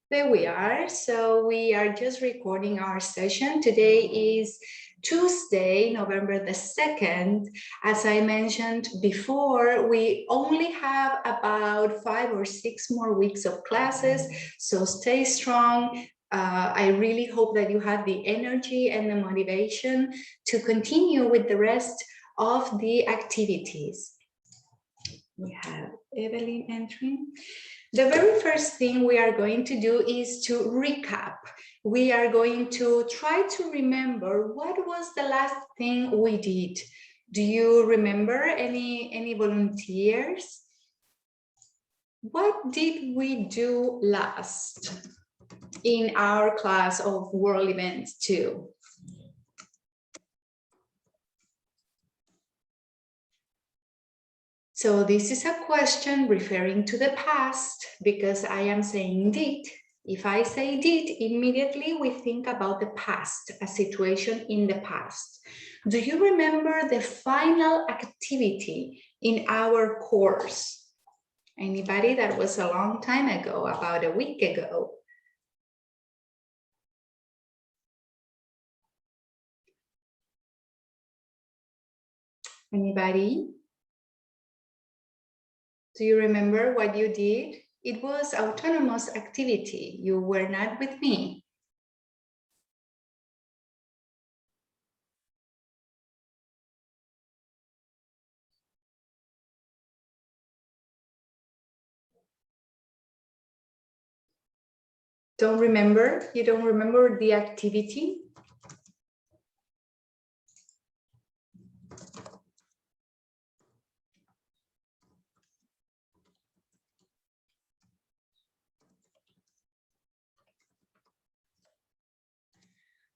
There we are. So we are just recording our session. Today is Tuesday, November the 2nd. As I mentioned before, we only have about 5 or 6 more weeks of classes. So stay strong. I really hope that you have the energy and the motivation to continue with the rest of the activities. We have Evelyn entering. The very first thing we are going to do is to recap. We are going to try to remember what was the last thing we did. Do you remember any volunteers? What did we do last in our class of World Events 2? So this is a question referring to the past because I am saying did. If I say did, immediately we think about the past, a situation in the past. Do you remember the final activity in our course? Anybody? That was a long time ago, about a week ago. Anybody? Do you remember what you did? It was autonomous activity. You were not with me. Don't remember? You don't remember the activity?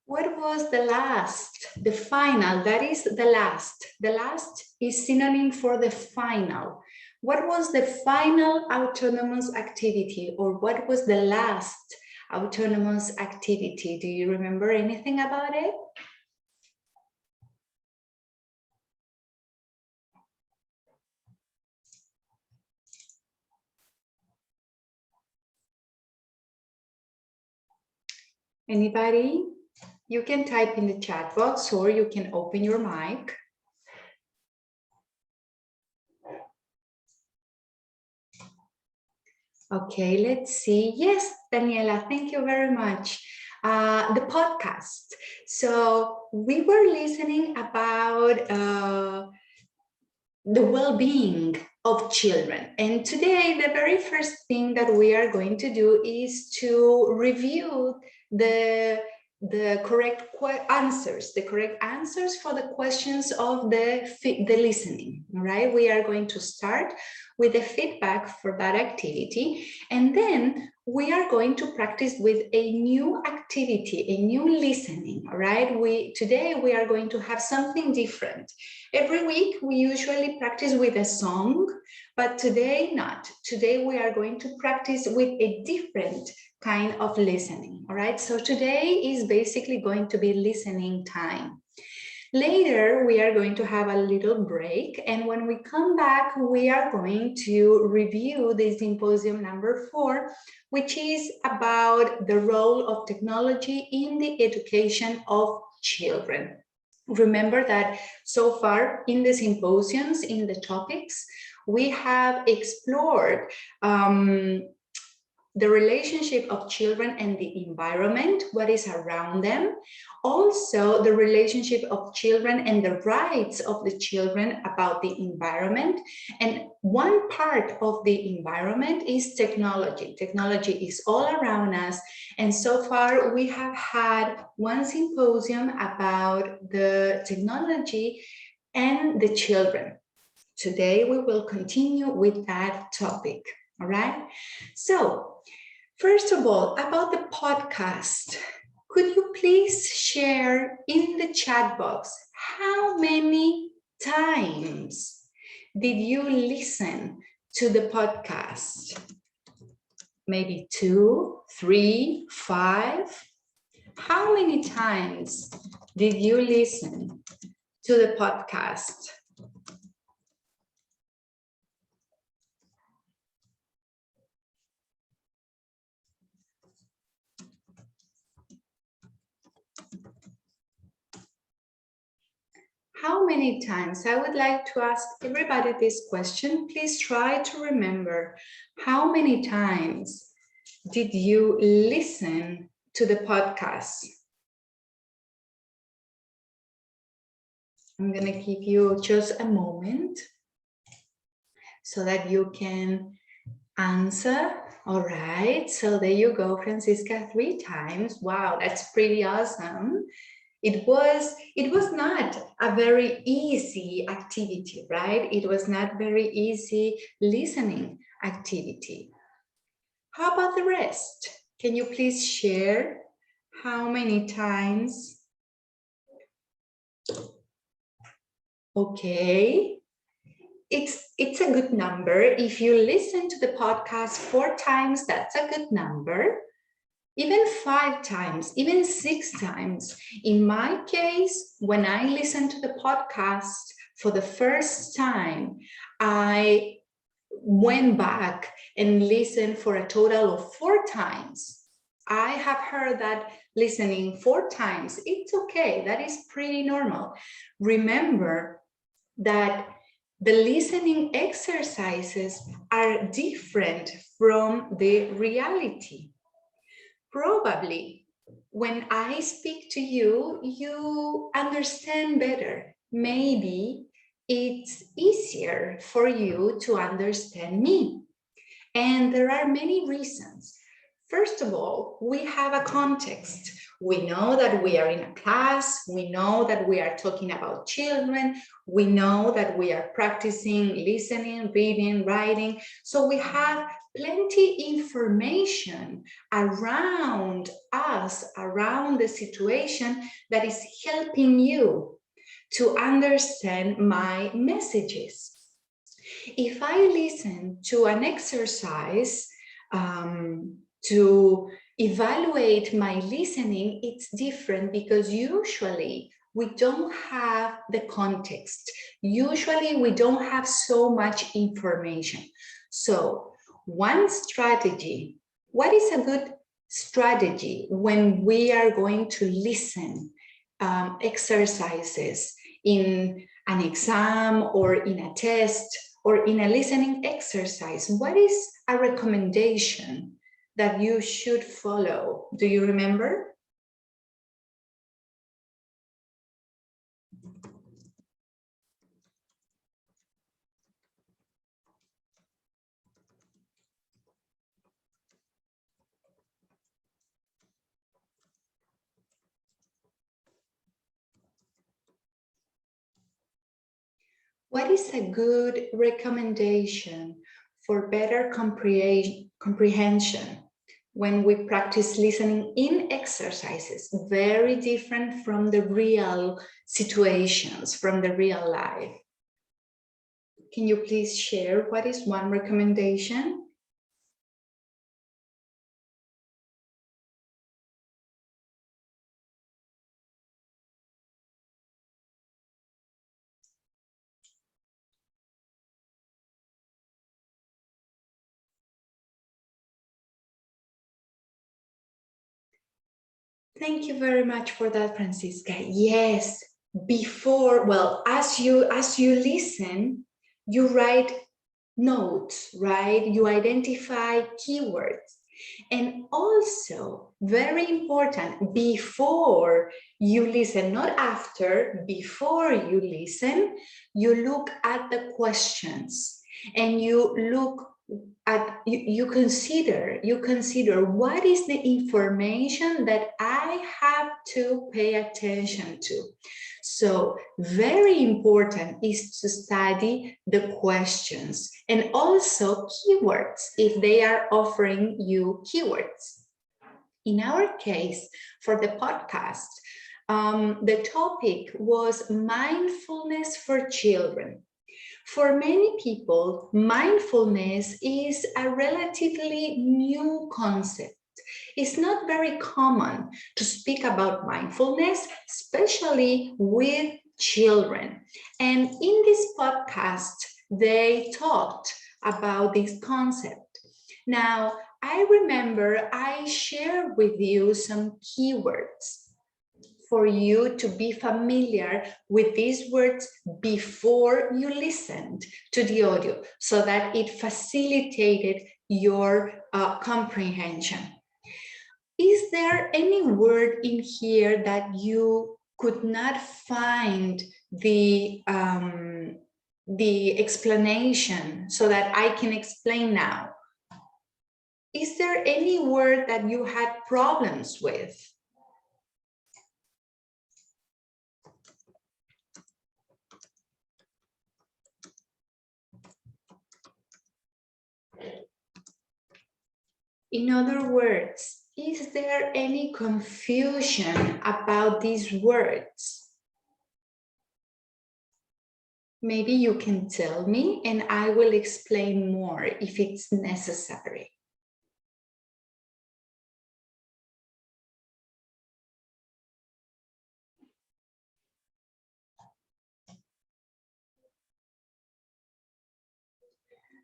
What was the last, the final? That is the last. The last is synonym for the final. What was the final autonomous activity, or what was the last autonomous activity? Do you remember anything about it? Anybody? You can type in the chat box or you can open your mic. Okay, let's see. Yes, Daniela, thank you very much. The podcast. So we were listening about the well-being of children. And today, the very first thing that we are going to do is to review the correct answers for the questions of the listening. All right, we are going to start with the feedback for that activity, and then we are going to practice with a new activity, a new listening. All right, today we are going to have something different. Every week we usually practice with a song, but today not. Today we are going to practice with a different kind of listening. All right, so today is basically going to be listening time. Later, we are going to have a little break, and when we come back, we are going to review the symposium number 4, which is about the role of technology in the education of children. Remember that so far in the symposiums, in the topics, we have explored the relationship of children and the environment, what is around them. Also, the relationship of children and the rights of the children about the environment. And one part of the environment is technology. Technology is all around us. And so far, we have had one symposium about the technology and the children. Today, we will continue with that topic. All right. So, first of all, about the podcast, could you please share in the chat box how many times did you listen to the podcast? Maybe 2, 3, 5. How many times did you listen to the podcast? many times? I would like to ask everybody this question. Please try to remember how many times did you listen to the podcast? I'm going to give you just a moment so that you can answer. All right, so there you go, Francisca, 3 times. Wow, that's pretty awesome. It was not a very easy activity, right? It was not very easy listening activity. How about the rest? Can you please share how many times? Okay. It's a good number. If you listen to the podcast 4 times, that's a good number. Even 5 times, even 6 times. In my case, when I listened to the podcast for the first time, I went back and listened for a total of 4 times. I have heard that listening 4 times, it's okay. That is pretty normal. Remember that the listening exercises are different from the reality. Probably when I speak to you, you understand better. Maybe it's easier for you to understand me. And there are many reasons. First of all, we have a context. We know that we are in a class. We know that we are talking about children. We know that we are practicing listening, reading, writing. So we have plenty information around us, around the situation that is helping you to understand my messages. If I listen to an exercise to evaluate my listening, it's different because usually we don't have the context. Usually we don't have so much information. So one strategy, what is a good strategy when we are going to listen exercises in an exam or in a test or in a listening exercise? What is a recommendation that you should follow? Do you remember? What is a good recommendation for better comprehension when we practice listening in exercises, very different from the real situations, from the real life? Can you please share what is one recommendation? Thank you very much for that, Francisca. Yes, before, well, as you listen, you write notes, right? You identify keywords. And also, very important, before you listen, not after, before you listen, you look at the questions and you look at, you consider what is the information that I have to pay attention to. So very important is to study the questions and also keywords if they are offering you keywords. In our case, for the podcast, the topic was mindfulness for children. For many people, mindfulness is a relatively new concept. It's not very common to speak about mindfulness, especially with children. And in this podcast, they talked about this concept. Now, I remember I shared with you some keywords. for you to be familiar with these words before you listened to the audio so that it facilitated your comprehension. Is there any word in here that you could not find the explanation so that I can explain now? Is there any word that you had problems with? In other words, is there any confusion about these words? Maybe you can tell me and I will explain more if it's necessary.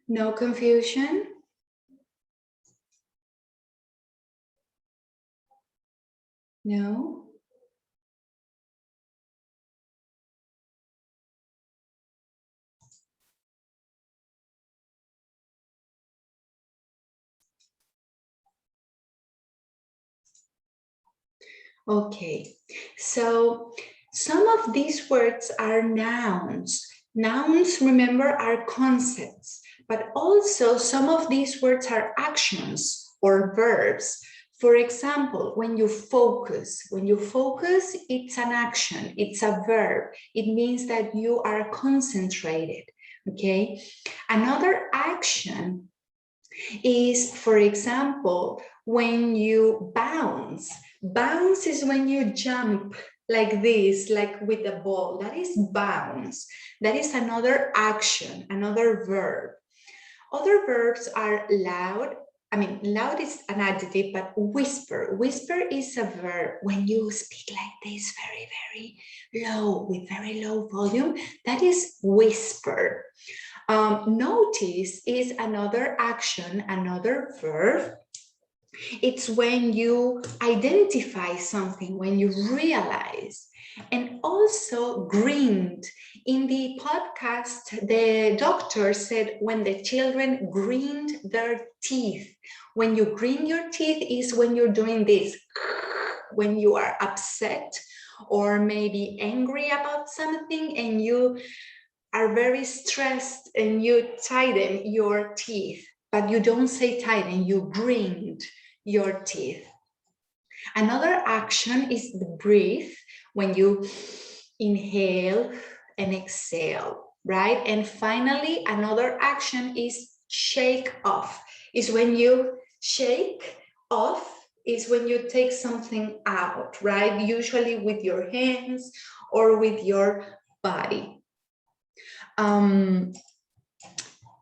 No confusion? No? Okay, so some of these words are nouns. Nouns, remember, are concepts, but also some of these words are actions or verbs. For example, when you focus, it's an action, it's a verb. It means that you are concentrated, okay? Another action is, for example, when you bounce. Bounce is when you jump like this, like with the ball. That is bounce. That is another action, another verb. Other verbs are loud. I mean, loud is an adjective, but whisper. Whisper is a verb. When you speak like this, very, very low, with very low volume, that is whisper. Notice is another action, another verb. It's when you identify something, when you realize. And also grinned. In the podcast, the doctor said when the children grinned their teeth. When you grin your teeth is when you're doing this, when you are upset or maybe angry about something and you are very stressed and you tighten your teeth, but you don't say tighten, you grind your teeth. Another action is the breathe, when you inhale and exhale, right? And finally, another action is shake off, is when you shake off, is when you take something out, right? Usually with your hands or with your body.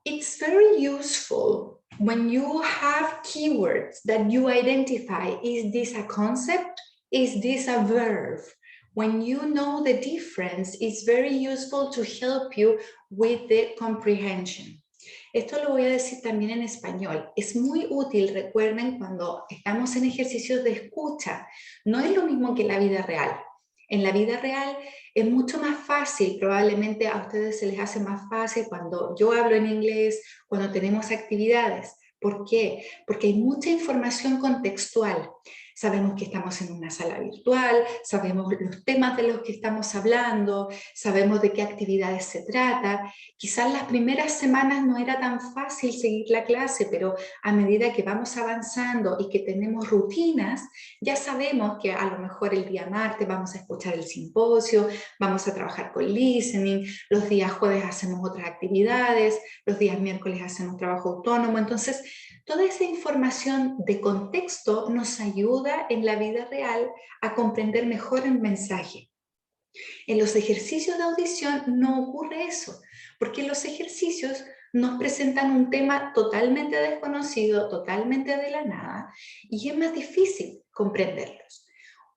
It's very useful when you have keywords that you identify. Is this a concept? Is this a verb? When you know the difference, it's very useful to help you with the comprehension. Esto lo voy a decir también en español. Es muy útil, recuerden, cuando estamos en ejercicios de escucha. No es lo mismo que la vida real. En la vida real es mucho más fácil, probablemente a ustedes se les hace más fácil cuando yo hablo en inglés, cuando tenemos actividades. ¿Por qué? Porque hay mucha información contextual. Sabemos que estamos en una sala virtual, sabemos los temas de los que estamos hablando, sabemos de qué actividades se trata. Quizás las primeras semanas no era tan fácil seguir la clase, pero a medida que vamos avanzando y que tenemos rutinas, ya sabemos que a lo mejor el día martes vamos a escuchar el simposio, vamos a trabajar con listening, los días jueves hacemos otras actividades, los días miércoles hacemos trabajo autónomo. Entonces, toda esa información de contexto nos ayuda en la vida real a comprender mejor el mensaje. En los ejercicios de audición no ocurre eso, porque en los ejercicios nos presentan un tema totalmente desconocido, totalmente de la nada, y es más difícil comprenderlos.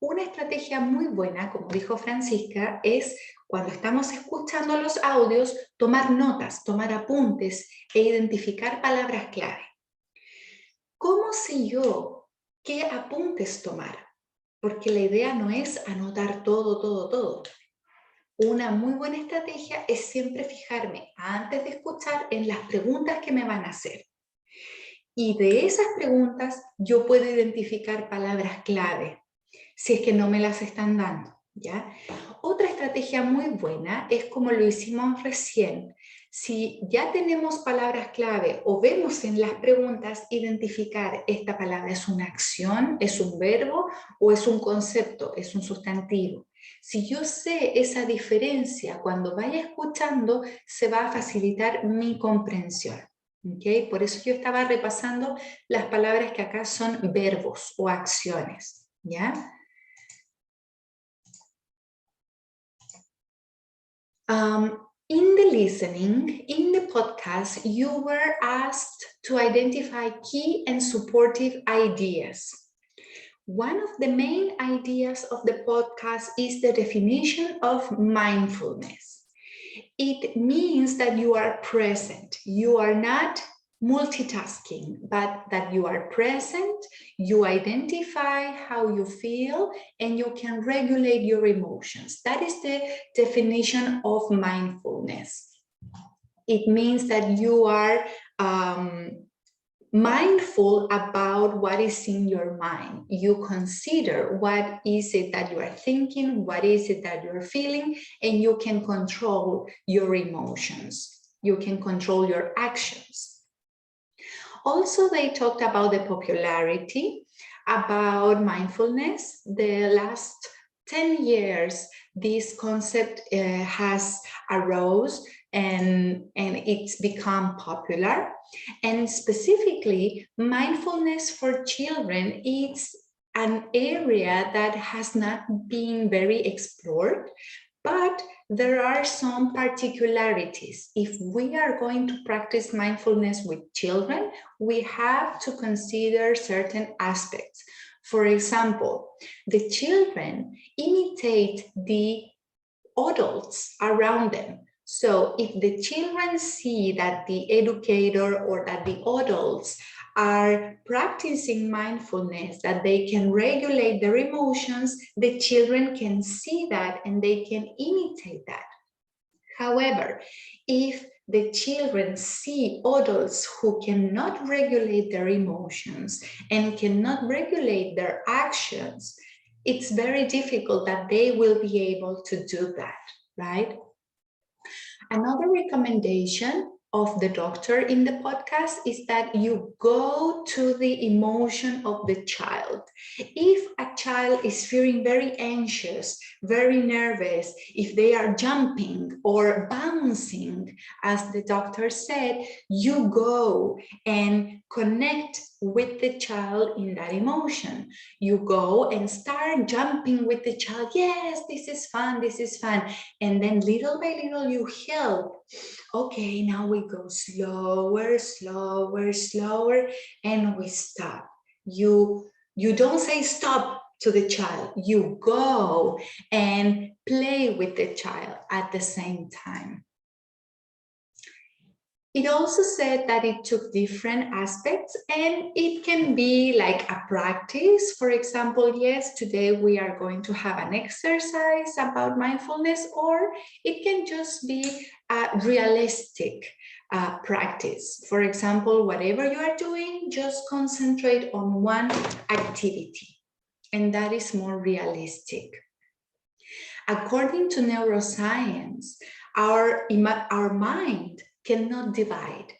Una estrategia muy buena, como dijo Francisca, es cuando estamos escuchando los audios, tomar notas, tomar apuntes e identificar palabras clave. ¿Cómo sé yo qué apuntes tomar? porque la idea no es anotar todo. Una muy buena estrategia es siempre fijarme antes de escuchar en las preguntas que me van a hacer. Y de esas preguntas yo puedo identificar palabras clave, si es que no me las están dando, ¿ya? Otra estrategia muy buena es como lo hicimos recién. Si ya tenemos palabras clave o vemos en las preguntas, identificar esta palabra es una acción, es un verbo o es un concepto, es un sustantivo. Si yo sé esa diferencia cuando vaya escuchando, se va a facilitar mi comprensión. ¿Okay? Por eso yo estaba repasando las palabras que acá son verbos o acciones, ¿ya? In the listening, in the podcast, you were asked to identify key and supportive ideas. One of the main ideas of the podcast is the definition of mindfulness. It means that you are present. You are not multitasking, but that you are present, you identify how you feel, and you can regulate your emotions. That is the definition of mindfulness. It means that you are mindful about what is in your mind. You consider what is it that you are thinking, what is it that you're feeling, and you can control your emotions. You can control your actions. Also, they talked about the popularity, about mindfulness. The last 10 years, this concept has arose and it's become popular. And specifically, mindfulness for children is an area that has not been very explored, but there are some particularities. If we are going to practice mindfulness with children, we have to consider certain aspects. For example, the children imitate the adults around them. So if the children see that the educator or that the adults are practicing mindfulness, that they can regulate their emotions, the children can see that and they can imitate that. However, if the children see adults who cannot regulate their emotions and cannot regulate their actions, it's very difficult that they will be able to do that, right? Another recommendation of the doctor in the podcast is that you go to the emotion of the child. If a child is feeling very anxious, very nervous, if they are jumping or bouncing, as the doctor said, you go and connect with the child in that emotion. You go and start jumping with the child. Yes, this is fun, this is fun. And then little by little you help. Okay, now we go slower, slower, slower, and we stop. You don't say stop to the child. You go and play with the child at the same time. It also said that it took different aspects and it can be like a practice. For example, yes, today we are going to have an exercise about mindfulness, or it can just be a realistic practice. For example, whatever you are doing, just concentrate on one activity, and that is more realistic. According to neuroscience, our mind cannot divide.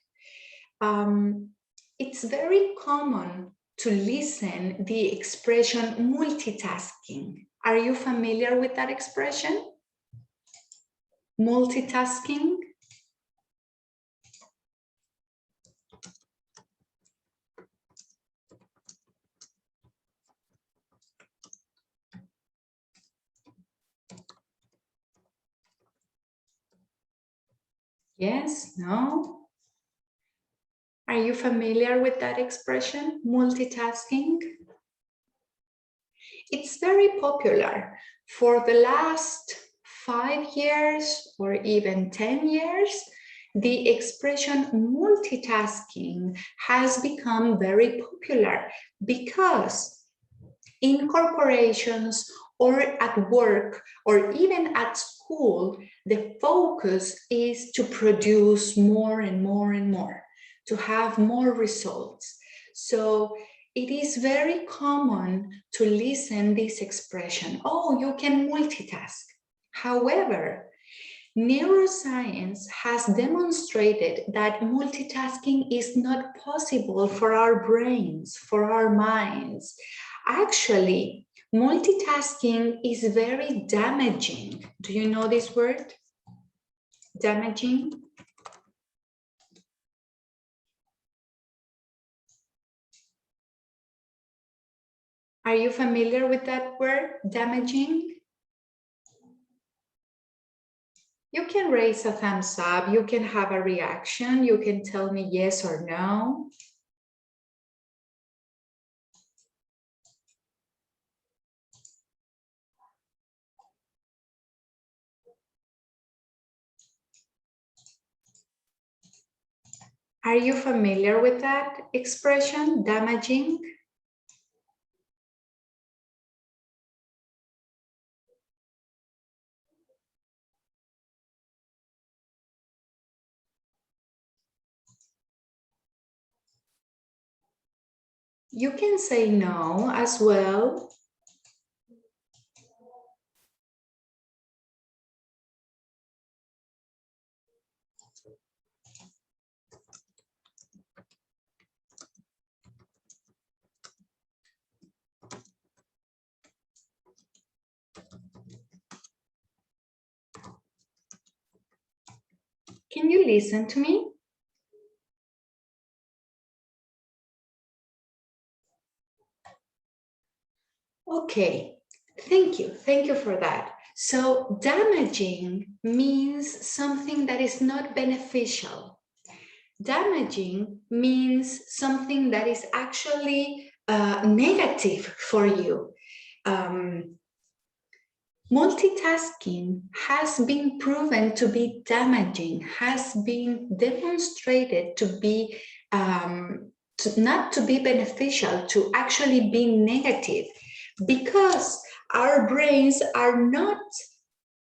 It's very common to listen the expression multitasking. Are you familiar with that expression? Multitasking? Yes, no? Are you familiar with that expression, multitasking? It's very popular. For the last 5 years or even 10 years, the expression multitasking has become very popular because In corporations or at work or even at school, the focus is to produce more and more and more, to have more results. So it is very common to listen this expression, oh, you can multitask. However, neuroscience has demonstrated that multitasking is not possible for our brains, for our minds. Actually, multitasking is very damaging. Do you know this word? Damaging? Are you familiar with that word, damaging? You can raise a thumbs up, you can have a reaction, you can tell me yes or no. Are you familiar with that expression, damaging? You can say no as well. Can you listen to me? Okay, thank you. Thank you for that. So damaging means something that is not beneficial. Damaging means something that is actually negative for you. Multitasking has been proven to be damaging, has been demonstrated to be not to be beneficial, to actually be negative, because our brains are not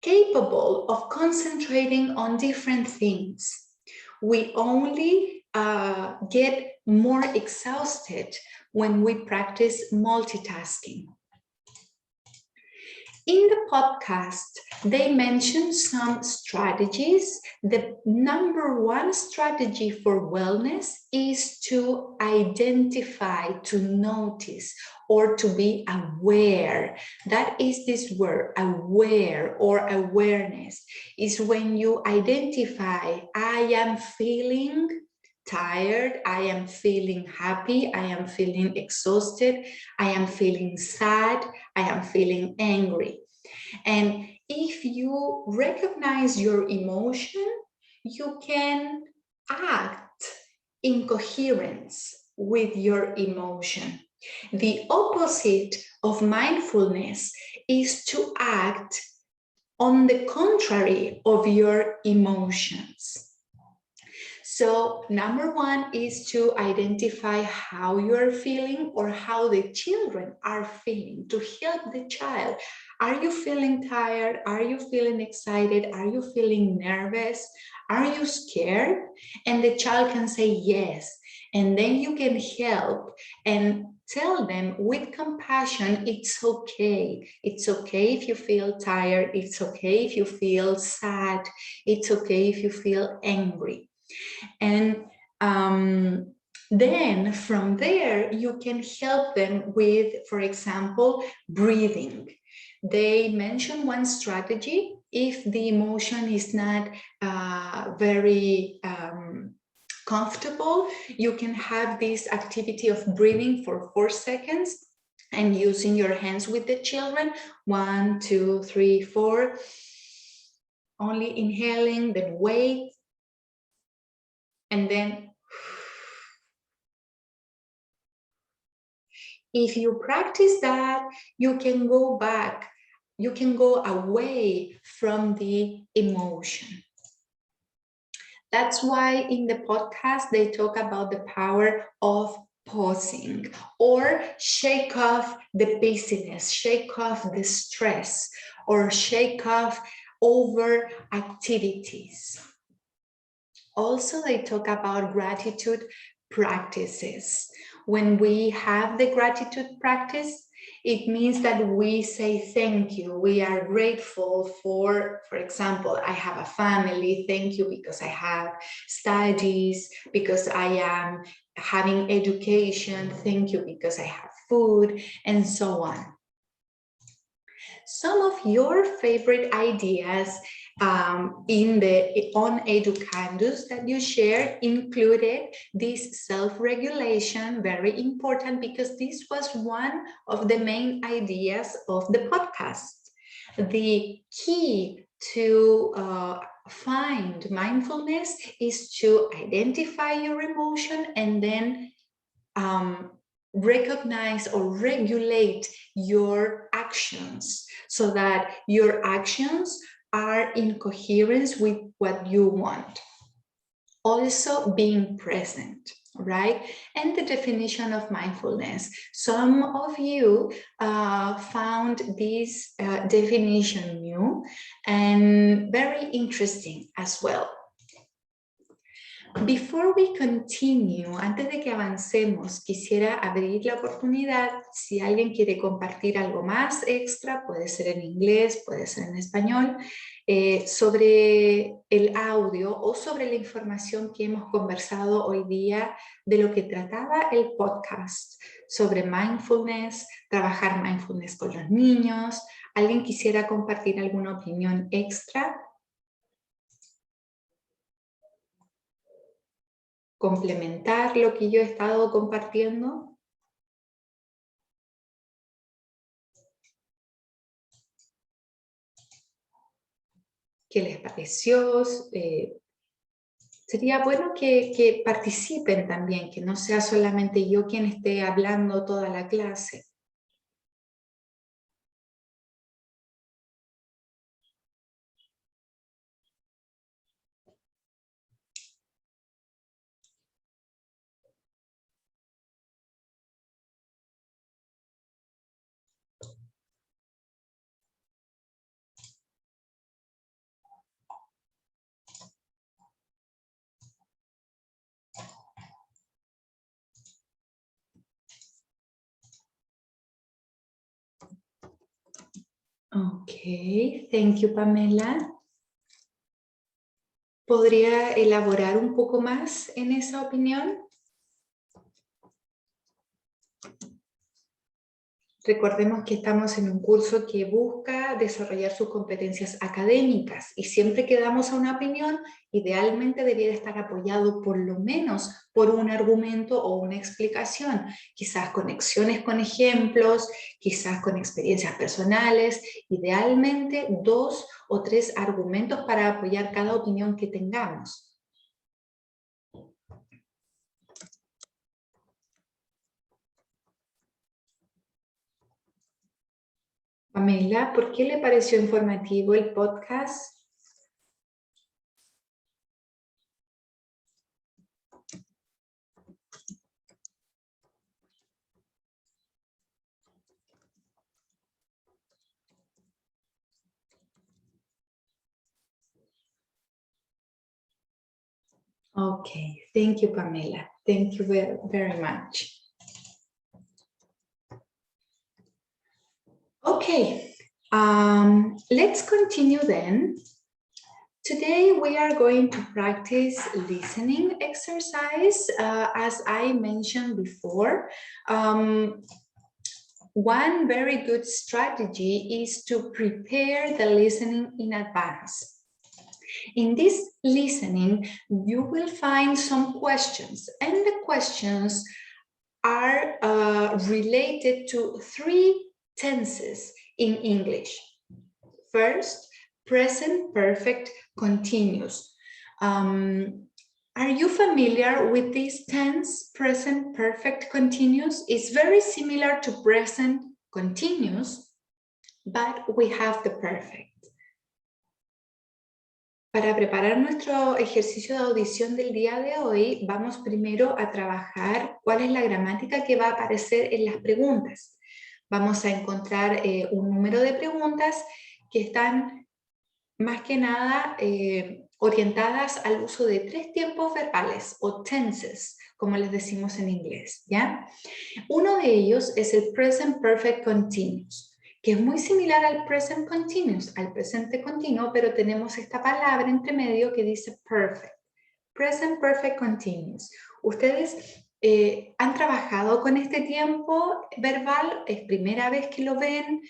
capable of concentrating on different things. We only get more exhausted when we practice multitasking. In the podcast, they mentioned some strategies. The number one strategy for wellness is to identify, to notice, or to be aware. That is this word, aware or awareness, is when you identify, I am feeling tired, I am feeling happy, I am feeling exhausted, I am feeling sad, I am feeling angry. And if you recognize your emotion, you can act in coherence with your emotion. The opposite of mindfulness is to act on the contrary of your emotions. So number one is to identify how you're feeling or how the children are feeling, to help the child. Are you feeling tired? Are you feeling excited? Are you feeling nervous? Are you scared? And the child can say yes. And then you can help and tell them with compassion, it's okay. It's okay if you feel tired. It's okay if you feel sad. It's okay if you feel angry. And then from there, you can help them with, for example, breathing. They mention one strategy. If the emotion is not very comfortable, you can have this activity of breathing for 4 seconds and using your hands with the children. 1, 2, 3, 4. Only inhaling, then wait. And then if you practice that, you can go back, you can go away from the emotion. That's why in the podcast, they talk about the power of pausing, or shake off the busyness, shake off the stress, or shake off over activities. Also, they talk about gratitude practices. When we have the gratitude practice, it means that we say thank you. We are grateful for example, I have a family. Thank you because I have studies, because I am having education. Thank you because I have food, and so on. Some of your favorite ideas on Educandus that you share included this self-regulation, very important because this was one of the main ideas of the podcast. The key to find mindfulness is to identify your emotion and then recognize or regulate your actions so that your actions are in coherence with what you want. Also being present, right? And the definition of mindfulness. Some of you found this definition new and very interesting as well. Before we continue, antes de que avancemos, quisiera abrir la oportunidad, si alguien quiere compartir algo más extra, puede ser en inglés, puede ser en español, sobre el audio o sobre la información que hemos conversado hoy día de lo que trataba el podcast, sobre mindfulness, trabajar mindfulness con los niños. ¿Alguien quisiera compartir alguna opinión extra? Complementar lo que yo he estado compartiendo. ¿Qué les pareció? Sería bueno que participen también, que no sea solamente yo quien esté hablando toda la clase. Ok, thank you, Pamela. ¿Podría elaborar un poco más en esa opinión? Recordemos que estamos en un curso que busca desarrollar sus competencias académicas y siempre que damos a una opinión, idealmente debiera estar apoyado por lo menos por un argumento o una explicación, quizás conexiones con ejemplos, quizás con experiencias personales, idealmente 2 o 3 argumentos para apoyar cada opinión que tengamos. Pamela, ¿por qué le pareció informativo el podcast? Okay, thank you, Pamela. Thank you very, very much. Okay, let's continue then. Today we are going to practice listening exercise. As I mentioned before, one very good strategy is to prepare the listening in advance. In this listening, you will find some questions, and the questions are related to 3 tenses in English. First, present perfect continuous. Are you familiar with this tense, present perfect continuous? It's very similar to present continuous, but we have the perfect. Para preparar nuestro ejercicio de audición del día de hoy, vamos primero a trabajar cuál es la gramática que va a aparecer en las preguntas. Vamos a encontrar un número de preguntas que están más que nada orientadas al uso de 3 tiempos verbales o tenses, como les decimos en inglés, ¿ya? Uno de ellos es el present perfect continuous, que es muy similar al present continuous, al presente continuo, pero tenemos esta palabra entre medio que dice perfect. Present perfect continuous. ¿Ustedes han trabajado con este tiempo verbal? ¿Es primera vez que lo ven?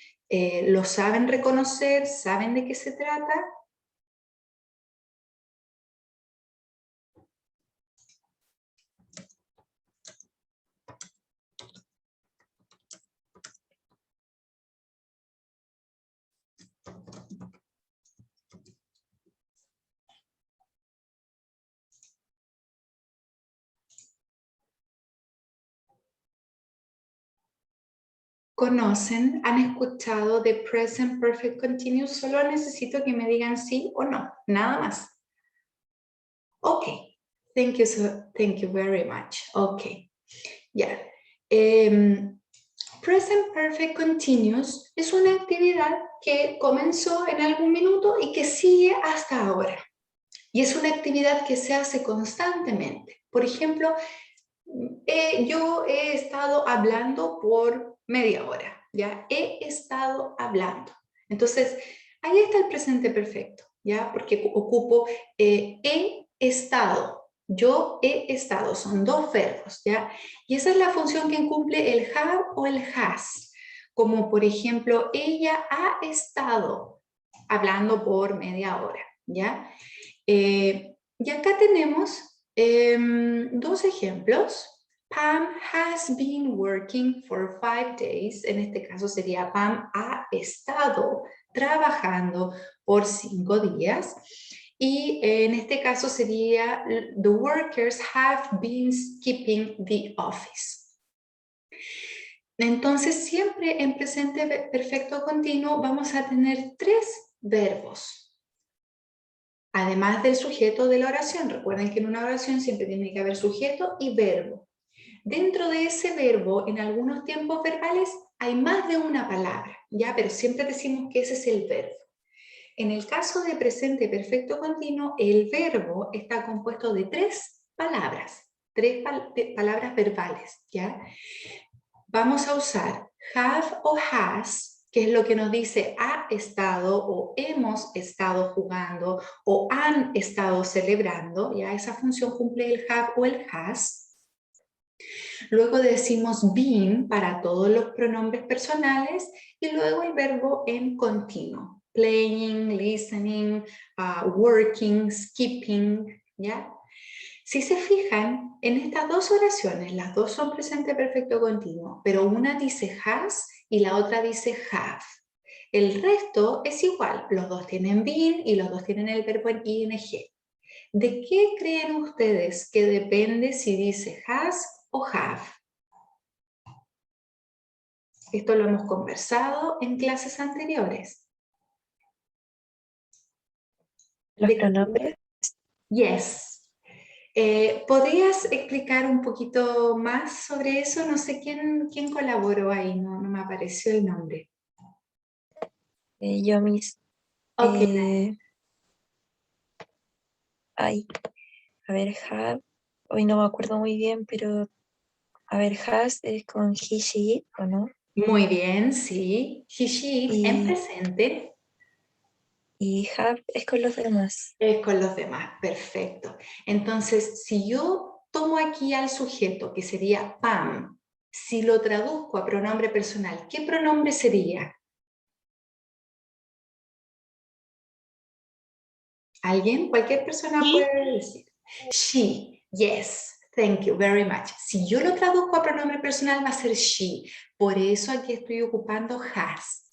¿Lo saben reconocer? ¿Saben de qué se trata? ¿Conocen? ¿Han escuchado de present perfect continuous? Solo necesito que me digan sí o no, nada más. Ok, thank you very much. Ok, ya. Present perfect continuous es una actividad que comenzó en algún minuto y que sigue hasta ahora. Y es una actividad que se hace constantemente. Por ejemplo, yo he estado hablando por media hora, ¿ya? He estado hablando. Entonces, ahí está el presente perfecto, ¿ya? Porque ocupo he estado, yo he estado, son 2 verbos, ¿ya? Y esa es la función que cumple el have o el has. Como por ejemplo, ella ha estado hablando por media hora, ¿ya? Y acá tenemos 2 ejemplos. Pam has been working for 5 days. En este caso sería Pam ha estado trabajando por 5 días. Y en este caso sería the workers have been skipping the office. Entonces siempre en presente perfecto continuo vamos a tener 3 verbos. Además del sujeto de la oración. Recuerden que en una oración siempre tiene que haber sujeto y verbo. Dentro de ese verbo, en algunos tiempos verbales, hay más de una palabra, ¿ya? Pero siempre decimos que ese es el verbo. En el caso de presente perfecto continuo, el verbo está compuesto de 3 palabras, 3 palabras verbales, ¿ya? Vamos a usar have o has, que es lo que nos dice ha estado o hemos estado jugando o han estado celebrando, ya esa función cumple el have o el has. Luego decimos been para todos los pronombres personales y luego el verbo en continuo, playing, listening, working, skipping, ¿ya? Si se fijan, en estas 2 oraciones, las 2 son presente perfecto continuo, pero una dice has y la otra dice have. El resto es igual, los 2 tienen been y los 2 tienen el verbo en ing. ¿De qué creen ustedes que depende si dice has o have? Esto lo hemos conversado en clases anteriores. ¿Los pronombres? Yes. ¿Podrías explicar un poquito más sobre eso? No sé quién colaboró ahí, no me apareció el nombre. Yo mis... Ok, Ay, a ver, have, hoy no me acuerdo muy bien, pero a ver, has es con he, she, it, ¿o no? muy bien, sí. He, she, it, en Y, presente y have es con los demás. es con los demás, perfecto. Entonces, si yo tomo aquí al sujeto, que sería Pam, si lo traduzco a pronombre personal, ¿qué pronombre sería? ¿Alguien? Cualquier persona puede decir. She, yes, thank you very much. Si yo lo traduzco a pronombre personal va a ser she. Por eso aquí estoy ocupando has.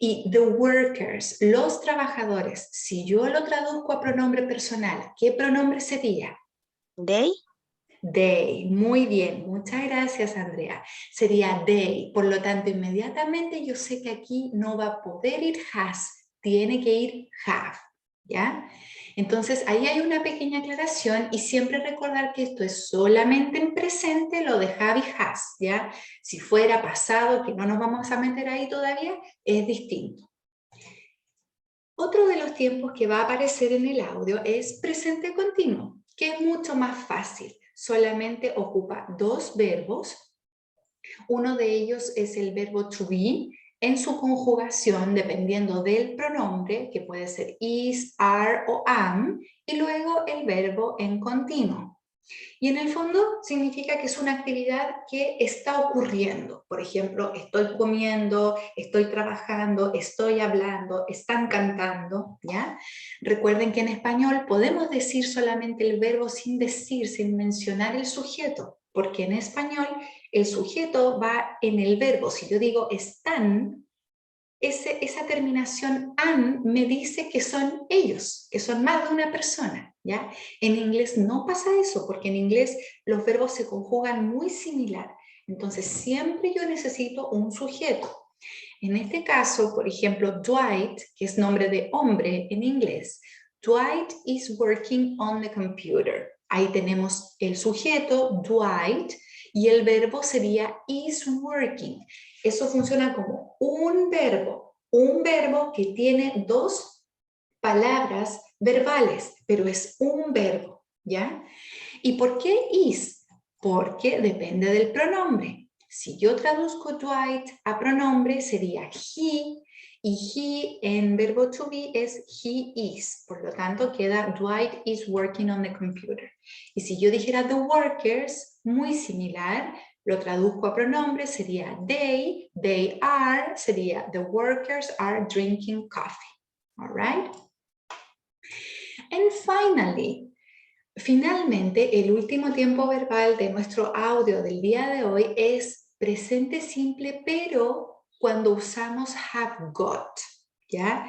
Y the workers, los trabajadores, si yo lo traduzco a pronombre personal, ¿qué pronombre sería? They. They. Muy bien, muchas gracias, Andrea. Sería they. Por lo tanto, inmediatamente yo sé que aquí no va a poder ir has, tiene que ir have. ¿ya? Entonces ahí hay una pequeña aclaración y siempre recordar que esto es solamente en presente lo de have y has, ¿ya? Si fuera pasado, que no nos vamos a meter ahí todavía, es distinto. Otro de los tiempos que va a aparecer en el audio es presente continuo, que es mucho más fácil. Solamente ocupa dos verbos. Uno de ellos es el verbo to be en su conjugación dependiendo del pronombre, que puede ser is, are o am, y luego el verbo en continuo. Y en el fondo significa que es una actividad que está ocurriendo. Por ejemplo, estoy comiendo, estoy trabajando, estoy hablando, están cantando, ¿ya? Recuerden que en español podemos decir solamente el verbo sin decir, sin mencionar el sujeto, porque en español el sujeto va en el verbo. Si yo digo están, esa terminación an me dice que son ellos, que son más de una persona, ¿ya? En inglés no pasa eso, porque en inglés los verbos se conjugan muy similar. Entonces siempre yo necesito un sujeto. En este caso, por ejemplo, Dwight, que es nombre de hombre en inglés, Dwight is working on the computer. Ahí tenemos el sujeto, Dwight, y el verbo sería is working. Eso funciona como un verbo que tiene dos palabras verbales, pero es un verbo, ¿ya? ¿Y por qué is? Porque depende del pronombre. Si yo traduzco Dwight a pronombre sería he, y he en verbo to be es he is. Por lo tanto queda Dwight is working on the computer. Y si yo dijera the workers, muy similar, lo traduzco a pronombre, sería they are, sería the workers are drinking coffee. All right? And finalmente, el último tiempo verbal de nuestro audio del día de hoy es presente simple, pero cuando usamos have got, ¿ya?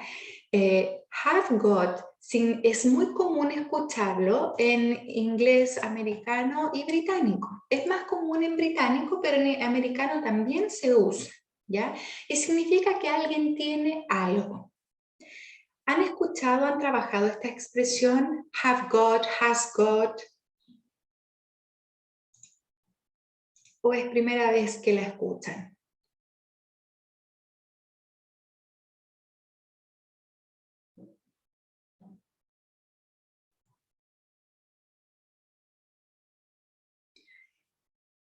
Have got es muy común escucharlo en inglés americano y británico. Es más común en británico, pero en americano también se usa, ¿ya? Y significa que alguien tiene algo. ¿Han escuchado, han trabajado esta expresión? Have got, has got. ¿O es primera vez que la escuchan?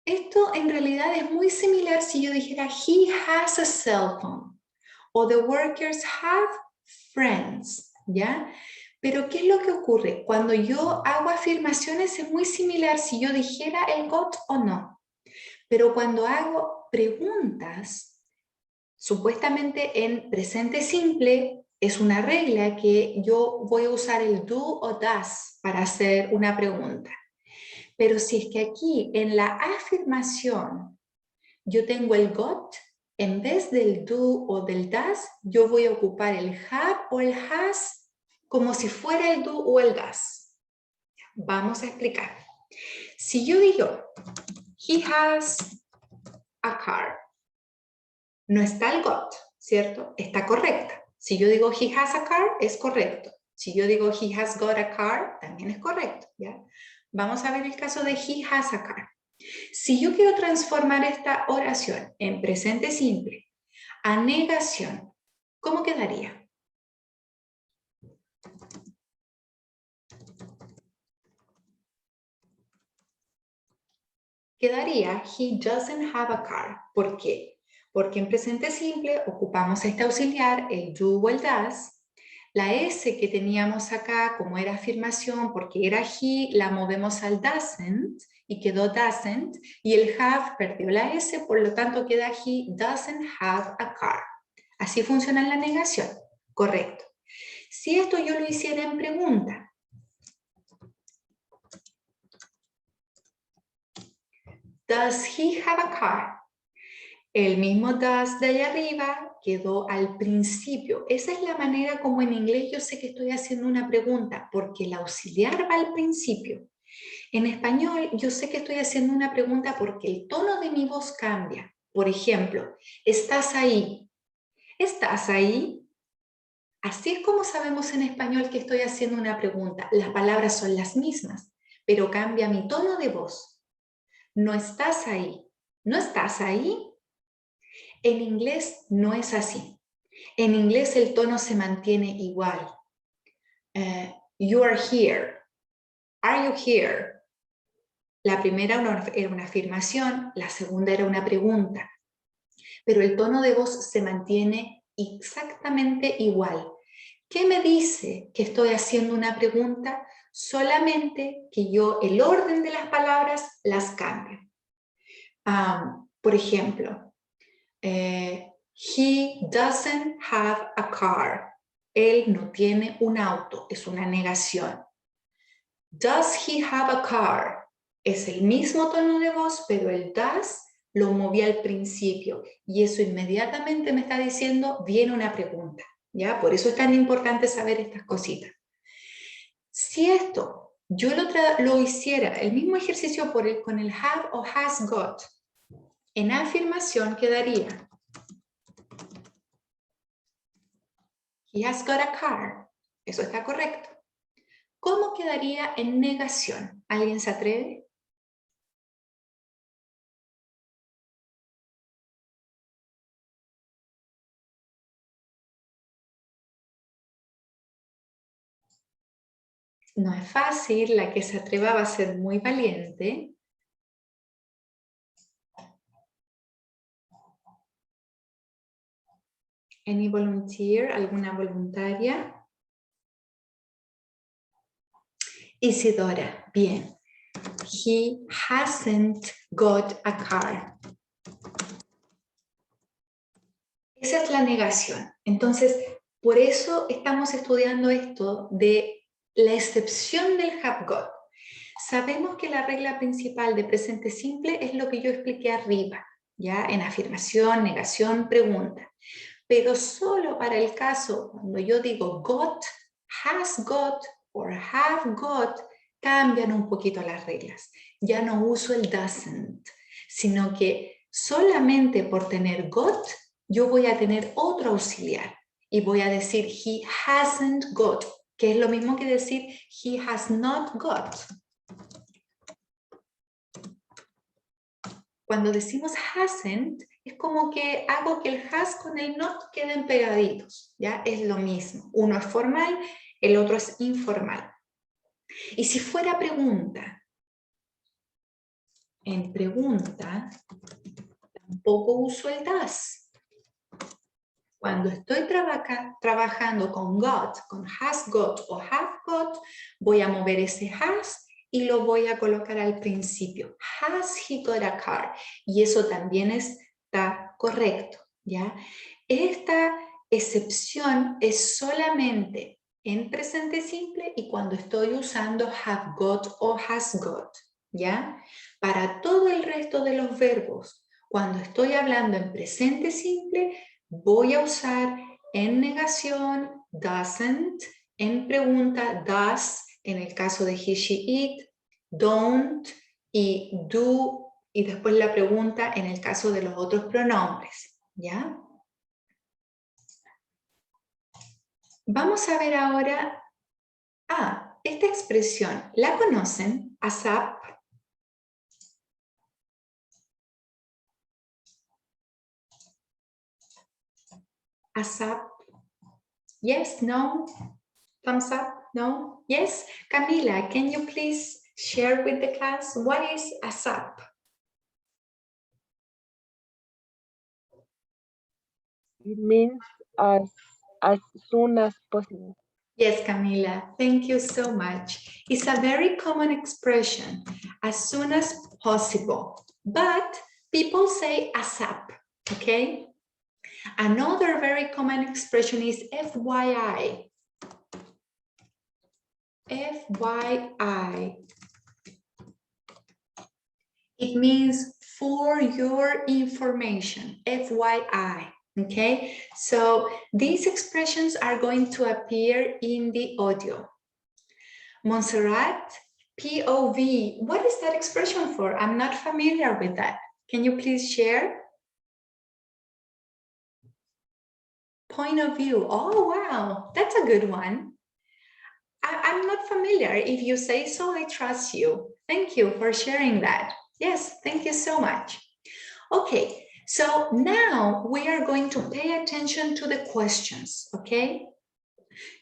Esto en realidad es muy similar si yo dijera he has a cell phone o the workers have friends, ¿ya? Pero ¿qué es lo que ocurre? Cuando yo hago afirmaciones es muy similar si yo dijera el got o no. Pero cuando hago preguntas, supuestamente en presente simple, es una regla que yo voy a usar el do o does para hacer una pregunta. Pero si es que aquí en la afirmación yo tengo el got, en vez del do o del does, yo voy a ocupar el have o el has como si fuera el do o el does. Vamos a explicar. Si yo digo, he has a car, no está el got, ¿cierto? Está correcta. Si yo digo he has a car, es correcto. Si yo digo he has got a car, también es correcto, ¿ya? Vamos a ver el caso de he has a car. Si yo quiero transformar esta oración en presente simple a negación, ¿cómo quedaría? Quedaría he doesn't have a car. ¿Por qué? Porque en presente simple ocupamos este auxiliar, el do o el does. La S que teníamos acá, como era afirmación, porque era he, la movemos al doesn't y quedó doesn't. Y el have perdió la S, por lo tanto queda he doesn't have a car. Así funciona la negación. Correcto. Si esto yo lo hiciera en pregunta, does he have a car? El mismo does de allá arriba quedó al principio. Esa es la manera como en inglés yo sé que estoy haciendo una pregunta, porque el auxiliar va al principio. En español yo sé que estoy haciendo una pregunta porque el tono de mi voz cambia. Por ejemplo, ¿estás ahí? ¿Estás ahí? Así es como sabemos en español que estoy haciendo una pregunta. Las palabras son las mismas, pero cambia mi tono de voz. No estás ahí. ¿No estás ahí? En inglés no es así. En inglés el tono se mantiene igual. You are here. Are you here? La primera era una afirmación, la segunda era una pregunta. Pero el tono de voz se mantiene exactamente igual. ¿Qué me dice que estoy haciendo una pregunta? Solamente que yo el orden de las palabras las cambio. Por ejemplo, he doesn't have a car. Él no tiene un auto, es una negación. Does he have a car? Es el mismo tono de voz, pero el does lo moví al principio y eso inmediatamente me está diciendo, viene una pregunta, ¿ya? Por eso es tan importante saber estas cositas. Si esto yo lo hiciera, el mismo ejercicio con el have o has got, en afirmación quedaría he has got a car. Eso está correcto. ¿Cómo quedaría en negación? ¿Alguien se atreve? No es fácil, la que se atreva va a ser muy valiente. Any volunteer? ¿Alguna voluntaria? Isidora, bien. He hasn't got a car. Esa es la negación. Entonces, por eso estamos estudiando esto de la excepción del have got. Sabemos que la regla principal de presente simple es lo que yo expliqué arriba, ¿ya? En afirmación, negación, pregunta. Pero solo para el caso cuando yo digo got, has got o have got, cambian un poquito las reglas. Ya no uso el doesn't, sino que solamente por tener got, yo voy a tener otro auxiliar y voy a decir he hasn't got, que es lo mismo que decir he has not got. Cuando decimos hasn't, es como que hago que el has con el not queden pegaditos, ¿ya? Es lo mismo. Uno es formal, el otro es informal. Y si fuera pregunta, en pregunta tampoco uso el does. Cuando estoy trabajando con got, con has got o have got, voy a mover ese has y lo voy a colocar al principio. Has he got a car? Y eso también está correcto, ¿ya? Esta excepción es solamente en presente simple y cuando estoy usando have got o has got, ¿ya? Para todo el resto de los verbos, cuando estoy hablando en presente simple, voy a usar en negación doesn't, en pregunta does, en el caso de he, she, it, don't y do, y después la pregunta en el caso de los otros pronombres, ¿ya? Vamos a ver ahora, esta expresión, ¿la conocen? ASAP. ASAP. Yes, no, thumbs up, no, yes. Camila, can you please share with the class what is ASAP? It means as soon as possible. Yes, Camila, thank you so much. It's a very common expression, as soon as possible, but people say ASAP, okay? Another very common expression is FYI. FYI. It means for your information, FYI, okay? So these expressions are going to appear in the audio. Montserrat, POV, what is that expression for? I'm not familiar with that. Can you please share? point of view. Oh, wow, that's a good one. I'm not familiar. If you say so, I trust you. Thank you for sharing that. Yes, thank you so much. Okay, so now we are going to pay attention to the questions, okay?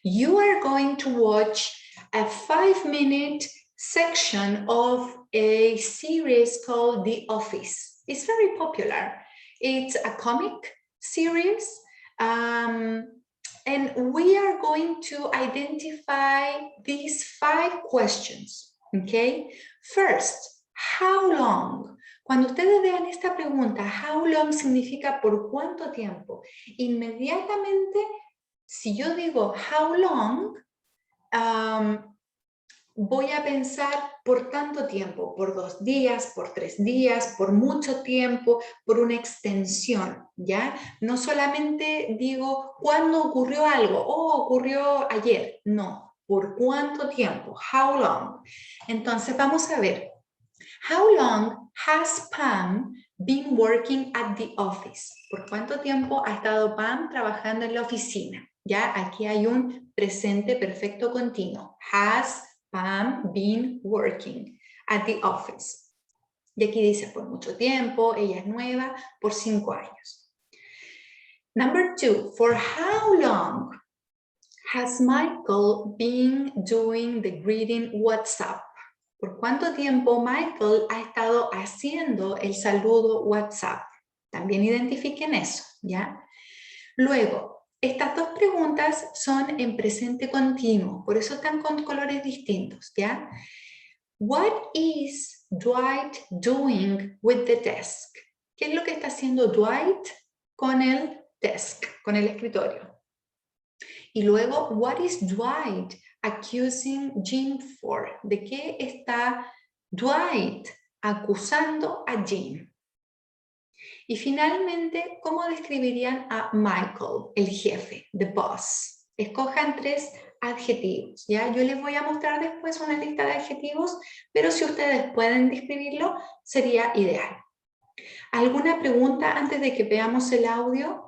You are going to watch a 5-minute section of a series called The Office. It's very popular. It's a comic series. And we are going to identify these 5 questions, okay? First, how long? Cuando ustedes vean esta pregunta, how long significa por cuánto tiempo, inmediatamente, si yo digo how long, voy a pensar por tanto tiempo, por 2 días, por 3 días, por mucho tiempo, por una extensión, ¿ya? No solamente digo cuándo ocurrió algo, ocurrió ayer, no, por cuánto tiempo, how long. Entonces vamos a ver, how long has Pam been working at the office? ¿Por cuánto tiempo ha estado Pam trabajando en la oficina? Ya, aquí hay un presente perfecto continuo. Has Pam been working at the office? Y aquí dice por mucho tiempo, ella es nueva, por 5 años. Number 2, for how long has Michael been doing the greeting WhatsApp? ¿Por cuánto tiempo Michael ha estado haciendo el saludo WhatsApp? También identifiquen eso, ¿ya? Luego, estas 2 preguntas son en presente continuo, por eso están con colores distintos, ¿ya? What is Dwight doing with the desk? ¿Qué es lo que está haciendo Dwight con el desk, con el escritorio? Y luego, what is Dwight accusing Jim for? ¿De qué está Dwight acusando a Jim? Y finalmente, ¿cómo describirían a Michael, el jefe, the boss? Escojan 3 adjetivos, ¿ya? Yo les voy a mostrar después una lista de adjetivos, pero si ustedes pueden describirlo, sería ideal. ¿Alguna pregunta antes de que veamos el audio?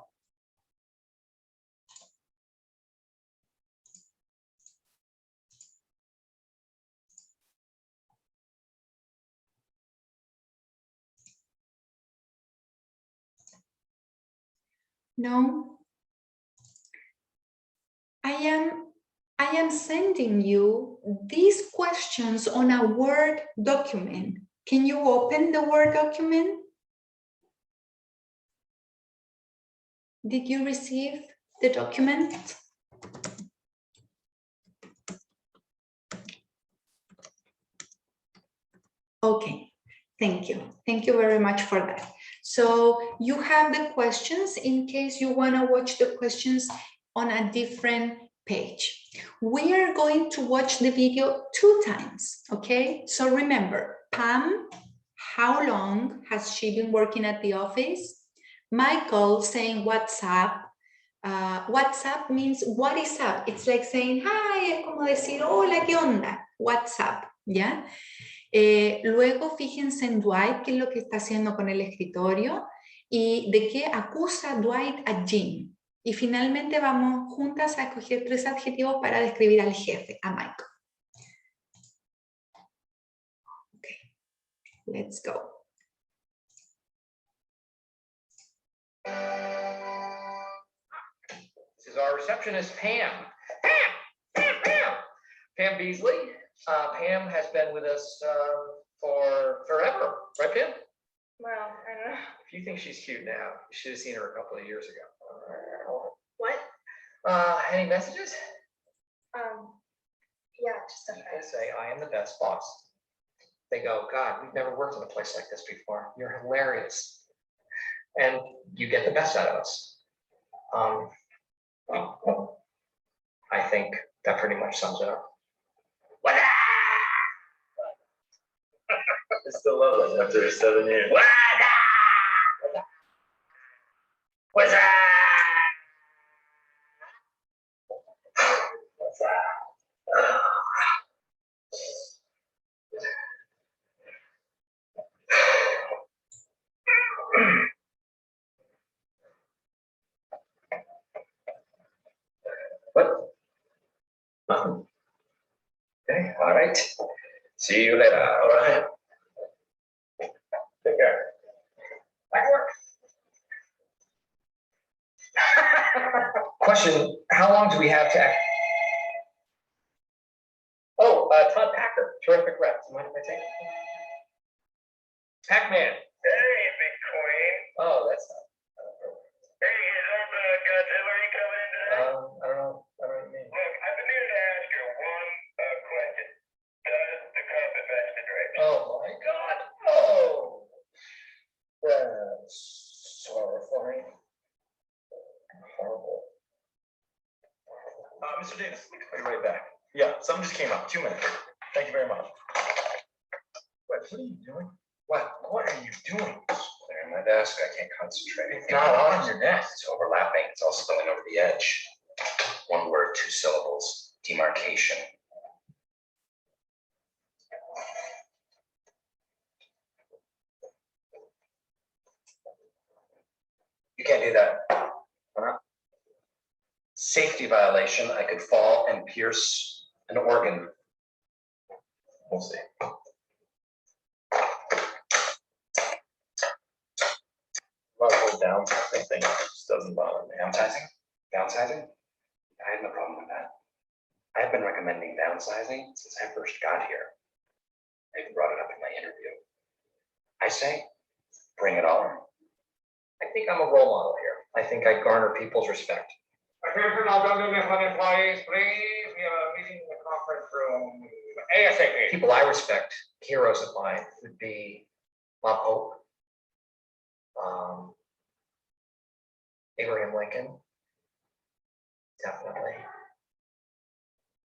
No? I am sending you these questions on a Word document. Can you open the Word document? Did you receive the document? Okay, thank you. Thank you very much for that. So you have the questions in case you want to watch the questions on a different page. We are going to watch the video 2 times, okay? So remember, Pam, how long has she been working at the office? Michael saying what's up. What's up means what is up. It's like saying hi, es como decir hola, ¿qué onda? What's up, ¿ya? Luego fíjense en Dwight, qué es lo que está haciendo con el escritorio y de qué acusa Dwight a Jim. Y finalmente vamos juntas a escoger 3 adjetivos para describir al jefe, a Michael. Okay, let's go. This is our receptionist, Pam. Pam Beasley. Pam has been with us for forever, right, Pam? Well, I don't know. If you think she's cute now, you should have seen her a couple of years ago. What? Any messages? Yeah, just a They say, I am the best boss. They go, God, we've never worked in a place like this before. You're hilarious. And you get the best out of us. I think that pretty much sums it up. I still love it after 7 years. What's that? All right. See you later. All right. Take care. Back to work. Question, how long do we have to act? Oh, Todd Packer, terrific rep. Do you mind if I take it? Pac-Man. Hey, Big Queen. Oh, that's not. Hey, is Godzilla coming in today? I don't know what you mean. Look, I've been here to ask you one question. Does the carpet match the drapes? Oh my God. Oh. That's horrifying. Horrible. Mr. Davis, I'll be right back. Yeah, something just came up. 2 minutes. Thank you very much. What are you doing? What are you doing? Clearing my desk. I can't concentrate. It's not on your desk. It's overlapping. It's all spilling over the edge. One word, 2 syllables. Demarcation. You can't do that. Why not? Safety violation. I could fall and pierce an organ. We'll see. Downsizing thing just doesn't bother me. Downsizing? Downsizing? I have no problem with that. I've been recommending downsizing since I first got here. I even brought it up in my interview. I say, bring it on. I think I'm a role model here. I think I garner people's respect. Attention, all government employees, please. We have a meeting in the conference room ASAP. People I respect, heroes of mine, would be Bob Hope, Abraham Lincoln, definitely.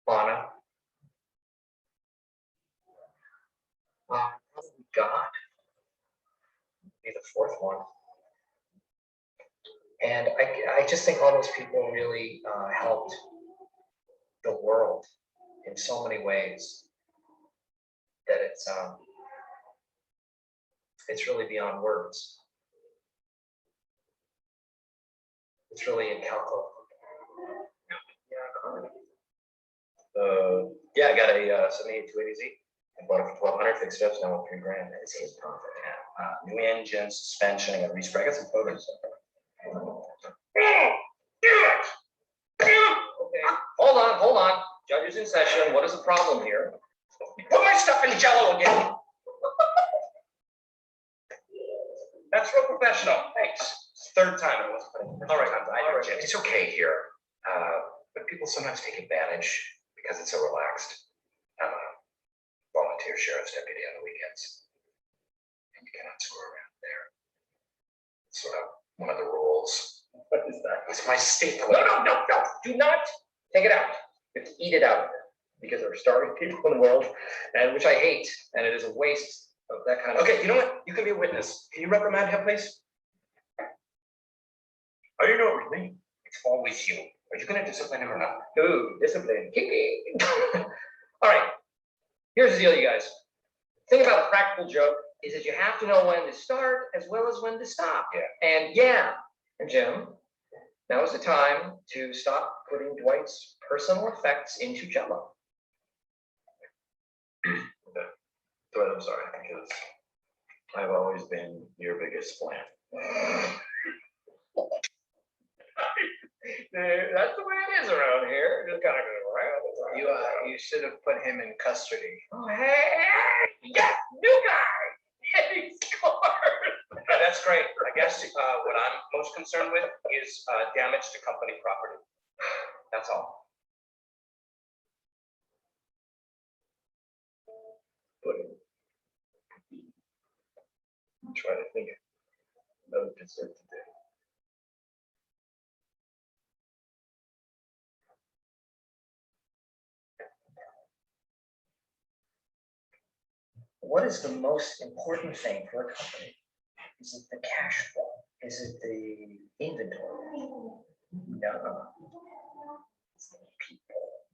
Lana. Probably God. Be the fourth one. And I just think all those people really helped the world in so many ways that it's really beyond words. It's really incalculable. Yeah, I got a 78 280Z. I bought it for 1,200, fixed it up, so now I'm $3,000. It's his profit. Yeah. New engine, suspension, I got respray. I got some photos. Okay, hold on. Judge is in session. What is the problem here? You put my stuff in Jello again. That's real professional. Thanks. It's third time it wasn't put in. All right, It's okay here, but people sometimes take advantage because it's so relaxed. I'm a volunteer sheriff's deputy on the weekends, and you cannot screw around there. It's sort of one of the rules. What is that? It's my state. No. Do not take it out. You have to eat it out because there are starving people in the world, and which I hate, and it is a waste of that kind of. Okay, you know what? You can be a witness. Can you reprimand him, please? How do you know it was me? It's always you. Are you going to discipline him or not? Ooh, discipline. Kiki. All right. Here's the deal, you guys. The thing about a practical joke is that you have to know when to start as well as when to stop. Yeah. And Jim, now is the time to stop putting Dwight's personal effects into Jello. Dwight, I'm sorry, because I've always been your biggest fan. That's the way it is around here. Just kind of go around. You should have put him in custody. Oh, hey, yes, new guy. He scored. That's great. I guess what I'm most concerned with is damage to company property. That's all. I'm trying to think of another dessert today. What is the most important thing for a company? Is it the cash flow? Is it the inventory? No. It's the people.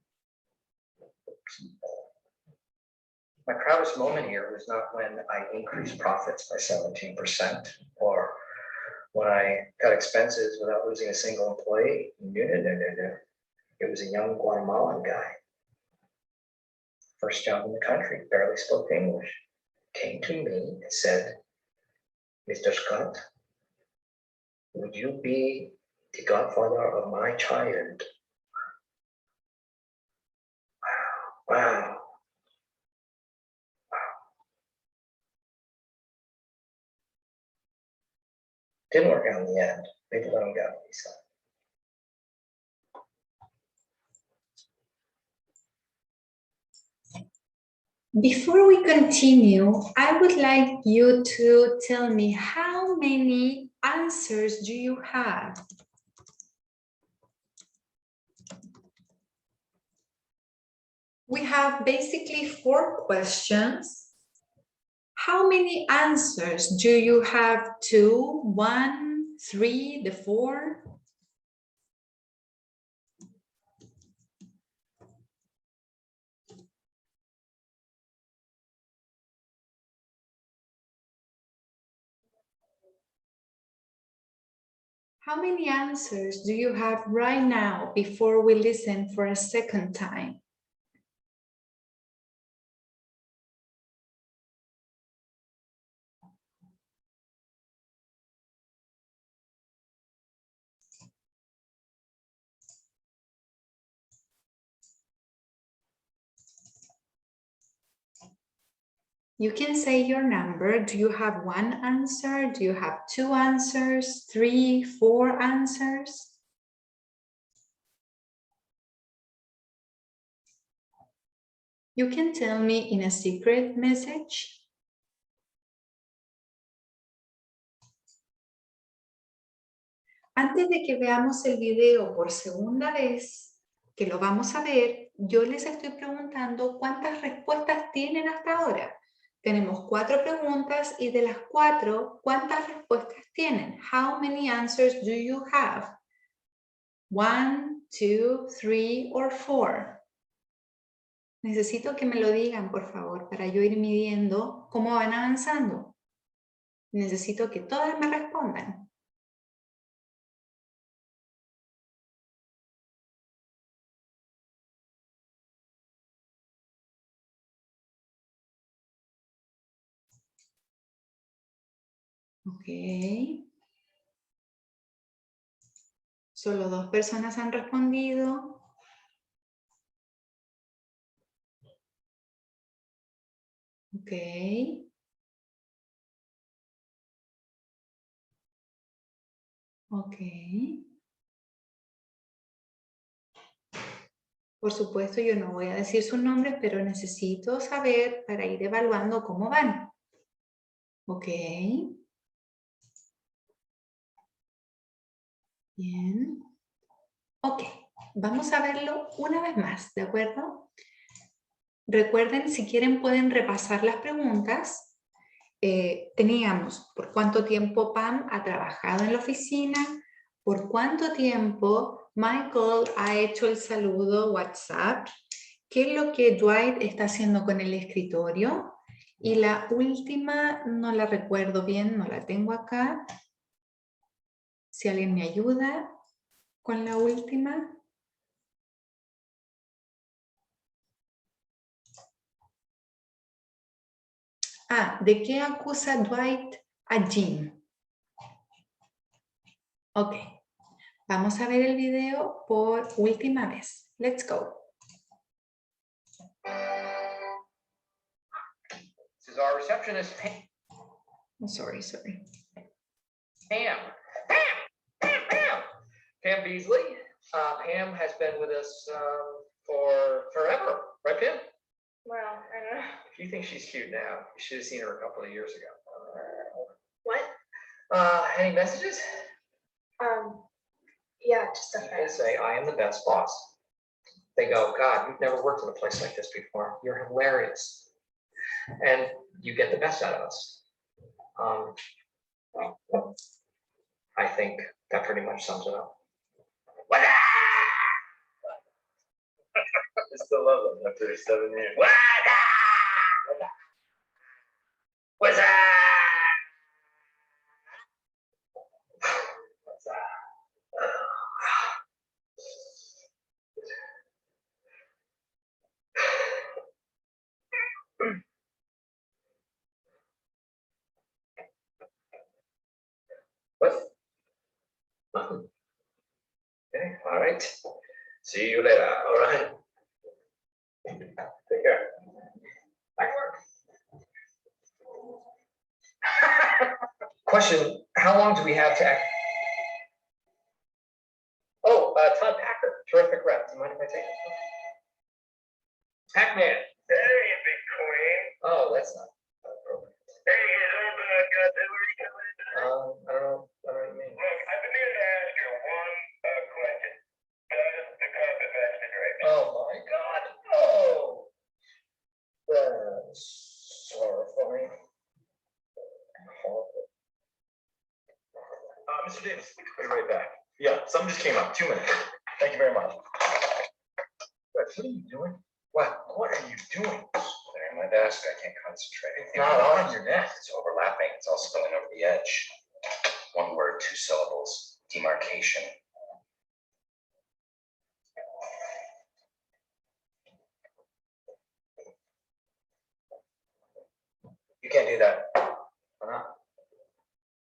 The people. My proudest moment here was not when I increased profits by 17% or when I cut expenses without losing a single employee. No. It was a young Guatemalan guy first job in the country, barely spoke English, came to me and said, Mr. Scott, would you be the godfather of my child? Wow. Didn't work out in the end. They let him go, he said. Before we continue, I would like you to tell me how many answers do you have? We have basically 4 questions. How many answers do you have? 2, 1, 3, the 4? How many answers do you have right now before we listen for a second time? You can say your number. Do you have 1 answer? Do you have 2 answers? 3, 4 answers? You can tell me in a secret message. Antes de que veamos el video por segunda vez, que lo vamos a ver, yo les estoy preguntando cuántas respuestas tienen hasta ahora. Tenemos 4 preguntas y de las 4, ¿cuántas respuestas tienen? How many answers do you have? 1, 2, 3 or 4. Necesito que me lo digan, por favor, para yo ir midiendo cómo van avanzando. Necesito que todas me respondan. Ok. Solo 2 personas han respondido. Ok. Ok. Por supuesto, yo no voy a decir sus nombres, pero necesito saber para ir evaluando cómo van. Ok. Bien. Ok. Vamos a verlo una vez más, ¿de acuerdo? Recuerden, si quieren pueden repasar las preguntas. Teníamos por cuánto tiempo Pam ha trabajado en la oficina, por cuánto tiempo Michael ha hecho el saludo WhatsApp, qué es lo que Dwight está haciendo con el escritorio, y la última no la recuerdo bien, no la tengo acá. Si alguien me ayuda con la última. Ah, ¿de qué acusa Dwight a Jim? Ok, vamos a ver el video por última vez. Let's go. This is our receptionist, Pam. Oh, sorry. Pam. Pam Beasley. Pam has been with us for forever, right, Pam? Well, I don't know. If you think she's cute now, you should have seen her a couple of years ago. What? Any messages? Yeah, just a They friend. say, I am the best boss. They go, God, you've never worked in a place like this before. You're hilarious. And you get the best out of us. I think that pretty much sums it up. I still love them after 7 years. What's up? Okay, all right. See you later, all right? Take care. Back to work. Question, how long do we have to act? Oh, Todd Packer, terrific rep. Do you mind if I take this one? Pac-Man. Hey, you big queen. Oh, that's not appropriate. Hey, hold on, I got that. Where are you going? I don't know what you mean. Look, I've been here to ask you one question. The carpet basket right now. Oh, my God. Oh. That's horrifying. Horrible. Mr. Davis, I'll be right back. Yeah, something just came up. 2 minutes. Thank you very much. What are you doing? What are you doing? There in my desk, I can't concentrate. It's not on your desk. It's overlapping. It's all spilling over the edge. One word, 2 syllables. Demarcation. You can't do that. Why not?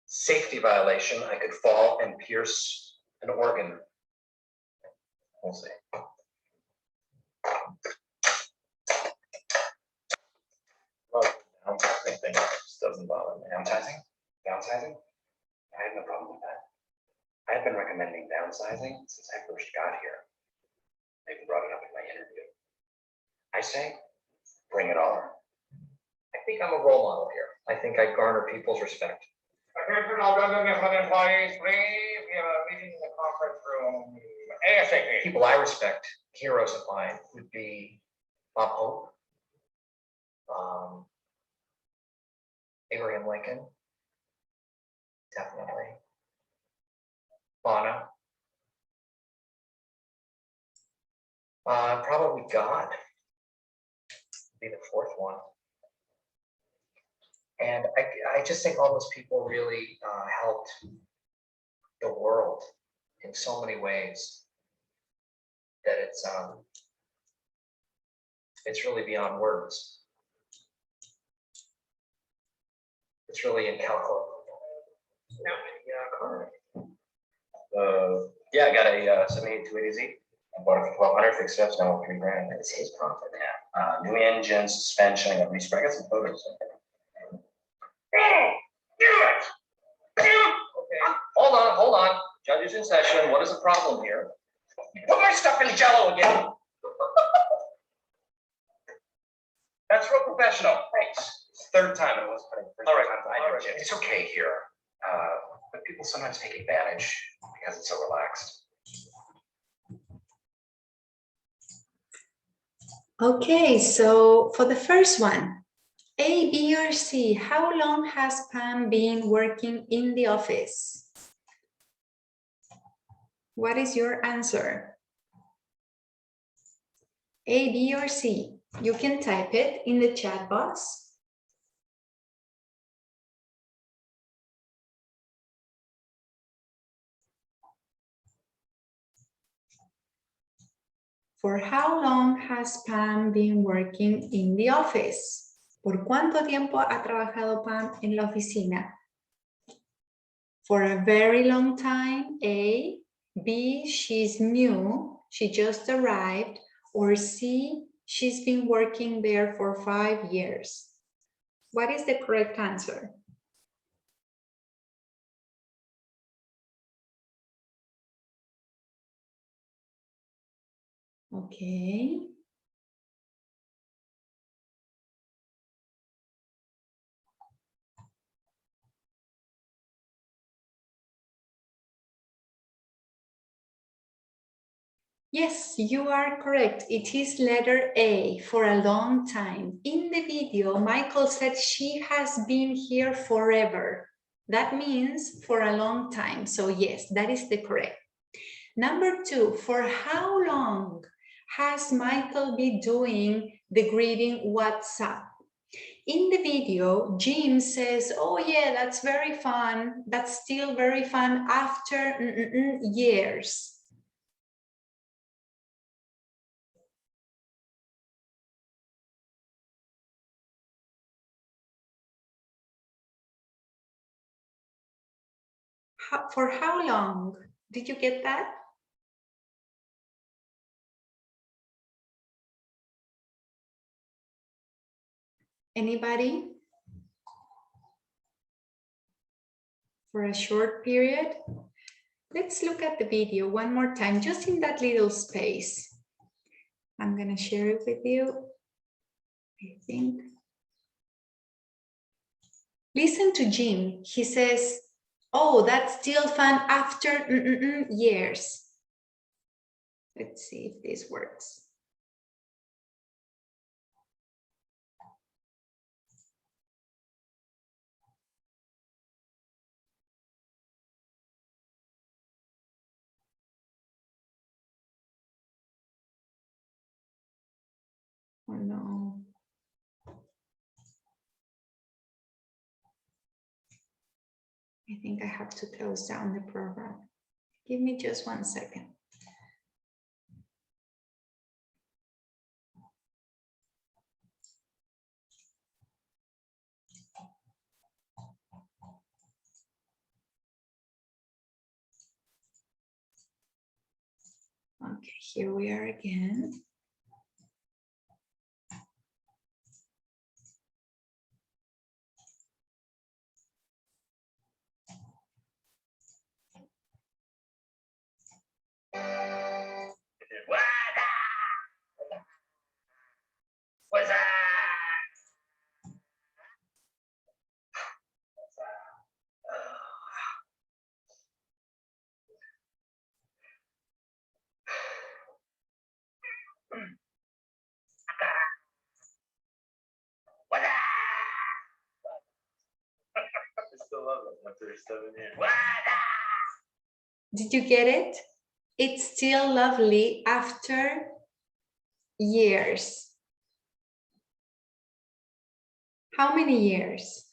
Safety violation. I could fall and pierce an organ. We'll see. Well, downsizing thing just doesn't bother me. Downsizing? Downsizing? I have no problem with that. I've been recommending downsizing since I first got here. I even brought it up in my interview. I say, bring it on. I think I'm a role model here. I think I garner people's respect. Attention, all government employees, please, we have a meeting in the conference room ASAP. People I respect, heroes of mine, would be Bob Hope, Abraham Lincoln, definitely, Bono, probably God, be the fourth one. And I just think all those people really helped the world in so many ways that it's really beyond words. It's really incalculable. Yeah, I got a 78-280Z. I bought it for $1,200, fixed it up, now $3,000. It's his profit now. New engine, suspension, I got respray, I got some photos. Okay, hold on. Judges in session. What is the problem here? You put my stuff in Jello again. That's real professional. Thanks. It's the third time it was putting. All right. It's okay here, but people sometimes take advantage because it's so relaxed. Okay, so for the first one, A, B, or C, how long has Pam been working in the office? What is your answer? A, B, or C? You can type it in the chat box. For how long has Pam been working in the office? ¿Por cuánto tiempo ha trabajado Pam en la oficina? For a very long time, A. B, she's new, she just arrived. Or C, she's been working there for 5 years. What is the correct answer? Okay. Yes, you are correct. It is letter A, for a long time. In the video, Michael said she has been here forever. That means for a long time. So yes, that is the correct. Number 2, for how long has Michael been doing the greeting WhatsApp? In the video, Jim says, oh yeah, that's very fun. That's still very fun after years. For how long? Did you get that? Anybody? For a short period? Let's look at the video one more time, just in that little space. I'm going to share it with you, I think. Listen to Jim. He says, oh, that's still fun after years. Let's see if this works. Oh no. I think I have to close down the program. Give me just 1 second. Okay, here we are again. What's up? What's up? I still love it after 7 years. What's up? Did you get it? It's still lovely after years. How many years?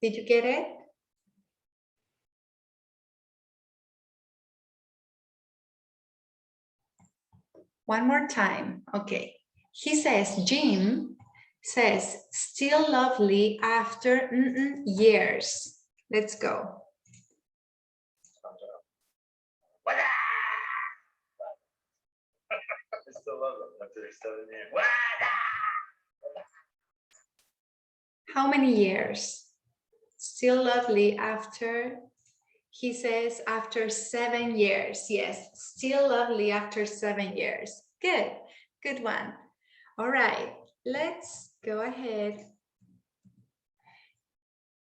Did you get it? One more time. Okay. He says, Jim says, still lovely after years. Let's go. What's up? I still love it after 7 years. What's up? How many years? Still lovely after, he says, after 7 years. Yes, still lovely after 7 years. Good, good one. All right, let's go ahead.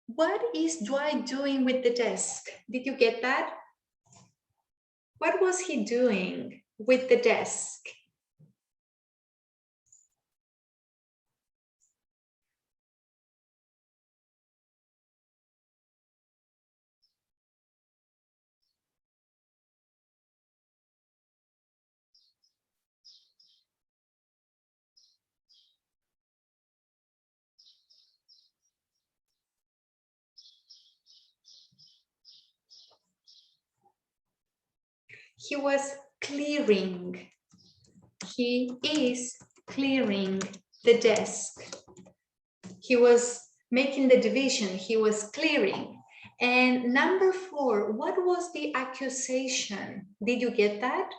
What is Dwight doing with the desk? Did you get that? What was he doing with the desk? He was clearing. He is clearing the desk. He was making the division. He was clearing. And number 4, what was the accusation? Did you get that?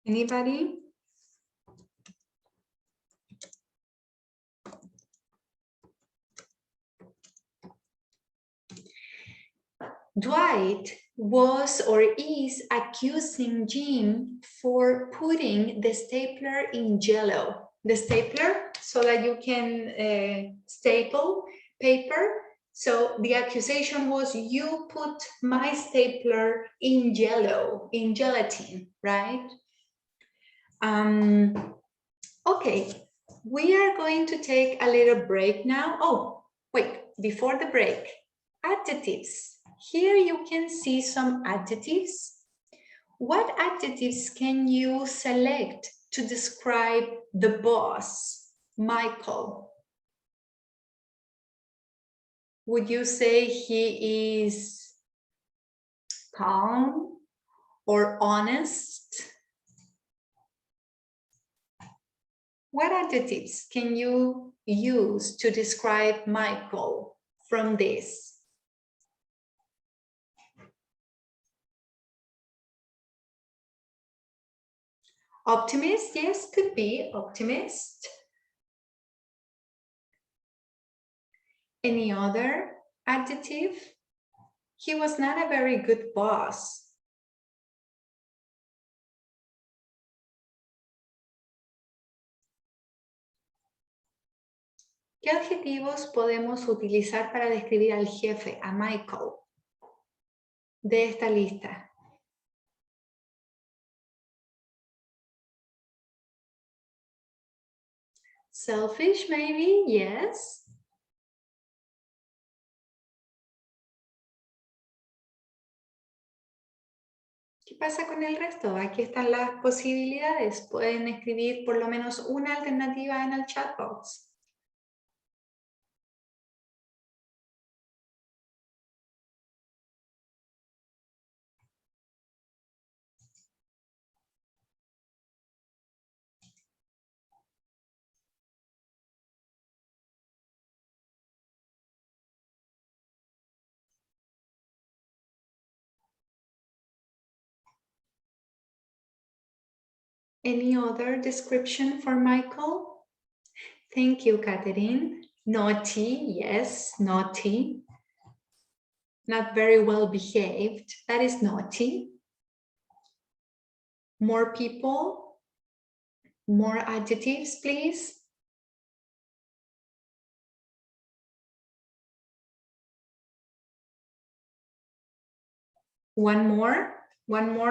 Anybody? Dwight was or is accusing Jim for putting the stapler in Jell-O. The stapler, so that you can staple paper. So the accusation was, you put my stapler in Jell-O, in gelatin, right? Okay, we are going to take a little break now. Oh, wait, before the break, adjectives. Here you can see some adjectives. What adjectives can you select to describe the boss, Michael? Would you say he is calm or honest? What adjectives can you use to describe Michael from this? Optimist, yes, could be optimist. Any other adjective? He was not a very good boss. ¿Qué adjetivos podemos utilizar para describir al jefe, a Michael, de esta lista? Selfish, maybe, yes. ¿Qué pasa con el resto? Aquí están las posibilidades. Pueden escribir por lo menos una alternativa en el chat box. Any other description for Michael? Thank you, Catherine. Naughty, yes, naughty. Not very well behaved, that is naughty. More people, more adjectives, please. One more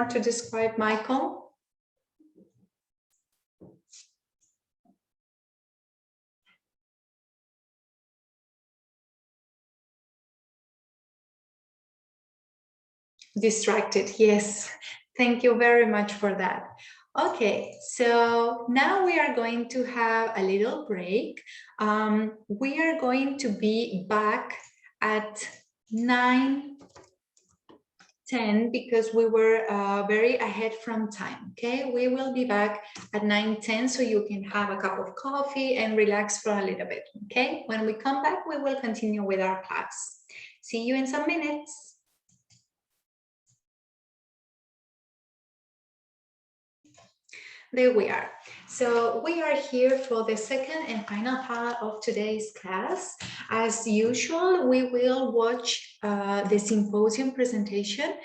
to describe Michael. Distracted, yes. Thank you very much for that. Okay, so now we are going to have a little break. We are going to be back at 9:10 because we were very ahead from time, okay? We will be back at 9:10 so you can have a cup of coffee and relax for a little bit, okay? When we come back, we will continue with our class. See you in some minutes. There we are. So we are here for the second and final part of today's class. As usual, we will watch the symposium presentation.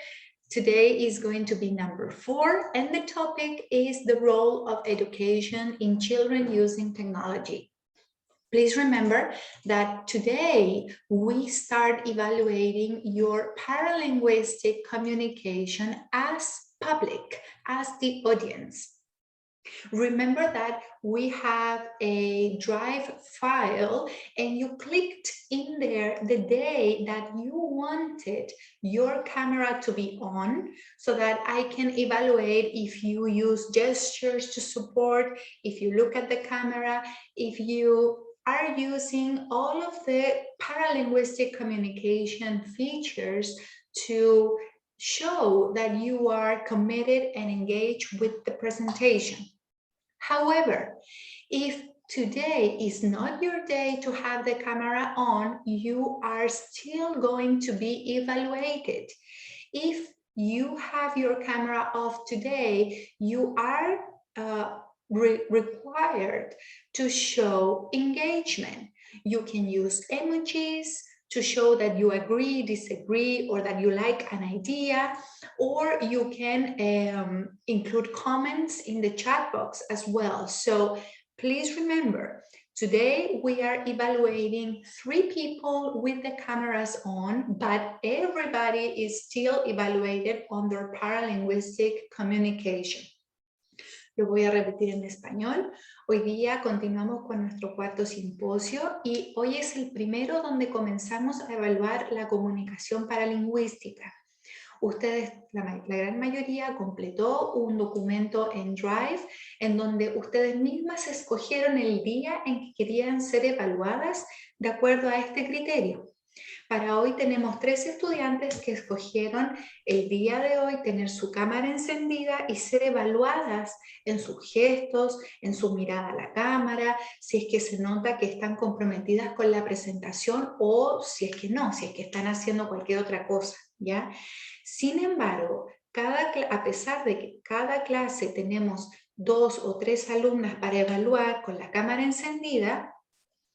Today is going to be number 4, and the topic is the role of education in children using technology. Please remember that today we start evaluating your paralinguistic communication as public, as the audience. Remember that we have a Drive file and you clicked in there the day that you wanted your camera to be on so that I can evaluate if you use gestures to support, if you look at the camera, if you are using all of the paralinguistic communication features to show that you are committed and engaged with the presentation. However, if today is not your day to have the camera on, you are still going to be evaluated. If you have your camera off today, you are required to show engagement. You can use emojis to show that you agree, disagree, or that you like an idea, or you can include comments in the chat box as well. So please remember, today we are evaluating 3 people with the cameras on, but everybody is still evaluated on their paralinguistic communication. Lo voy a repetir en español. Hoy día continuamos con nuestro cuarto simposio y hoy es el primero donde comenzamos a evaluar la comunicación paralingüística. Ustedes, la gran mayoría, completó un documento en Drive en donde ustedes mismas escogieron el día en que querían ser evaluadas de acuerdo a este criterio. Para hoy tenemos 3 estudiantes que escogieron el día de hoy tener su cámara encendida y ser evaluadas en sus gestos, en su mirada a la cámara, si es que se nota que están comprometidas con la presentación o si es que no, si es que están haciendo cualquier otra cosa, ¿ya? Sin embargo, a pesar de que cada clase tenemos 2 o 3 alumnas para evaluar con la cámara encendida,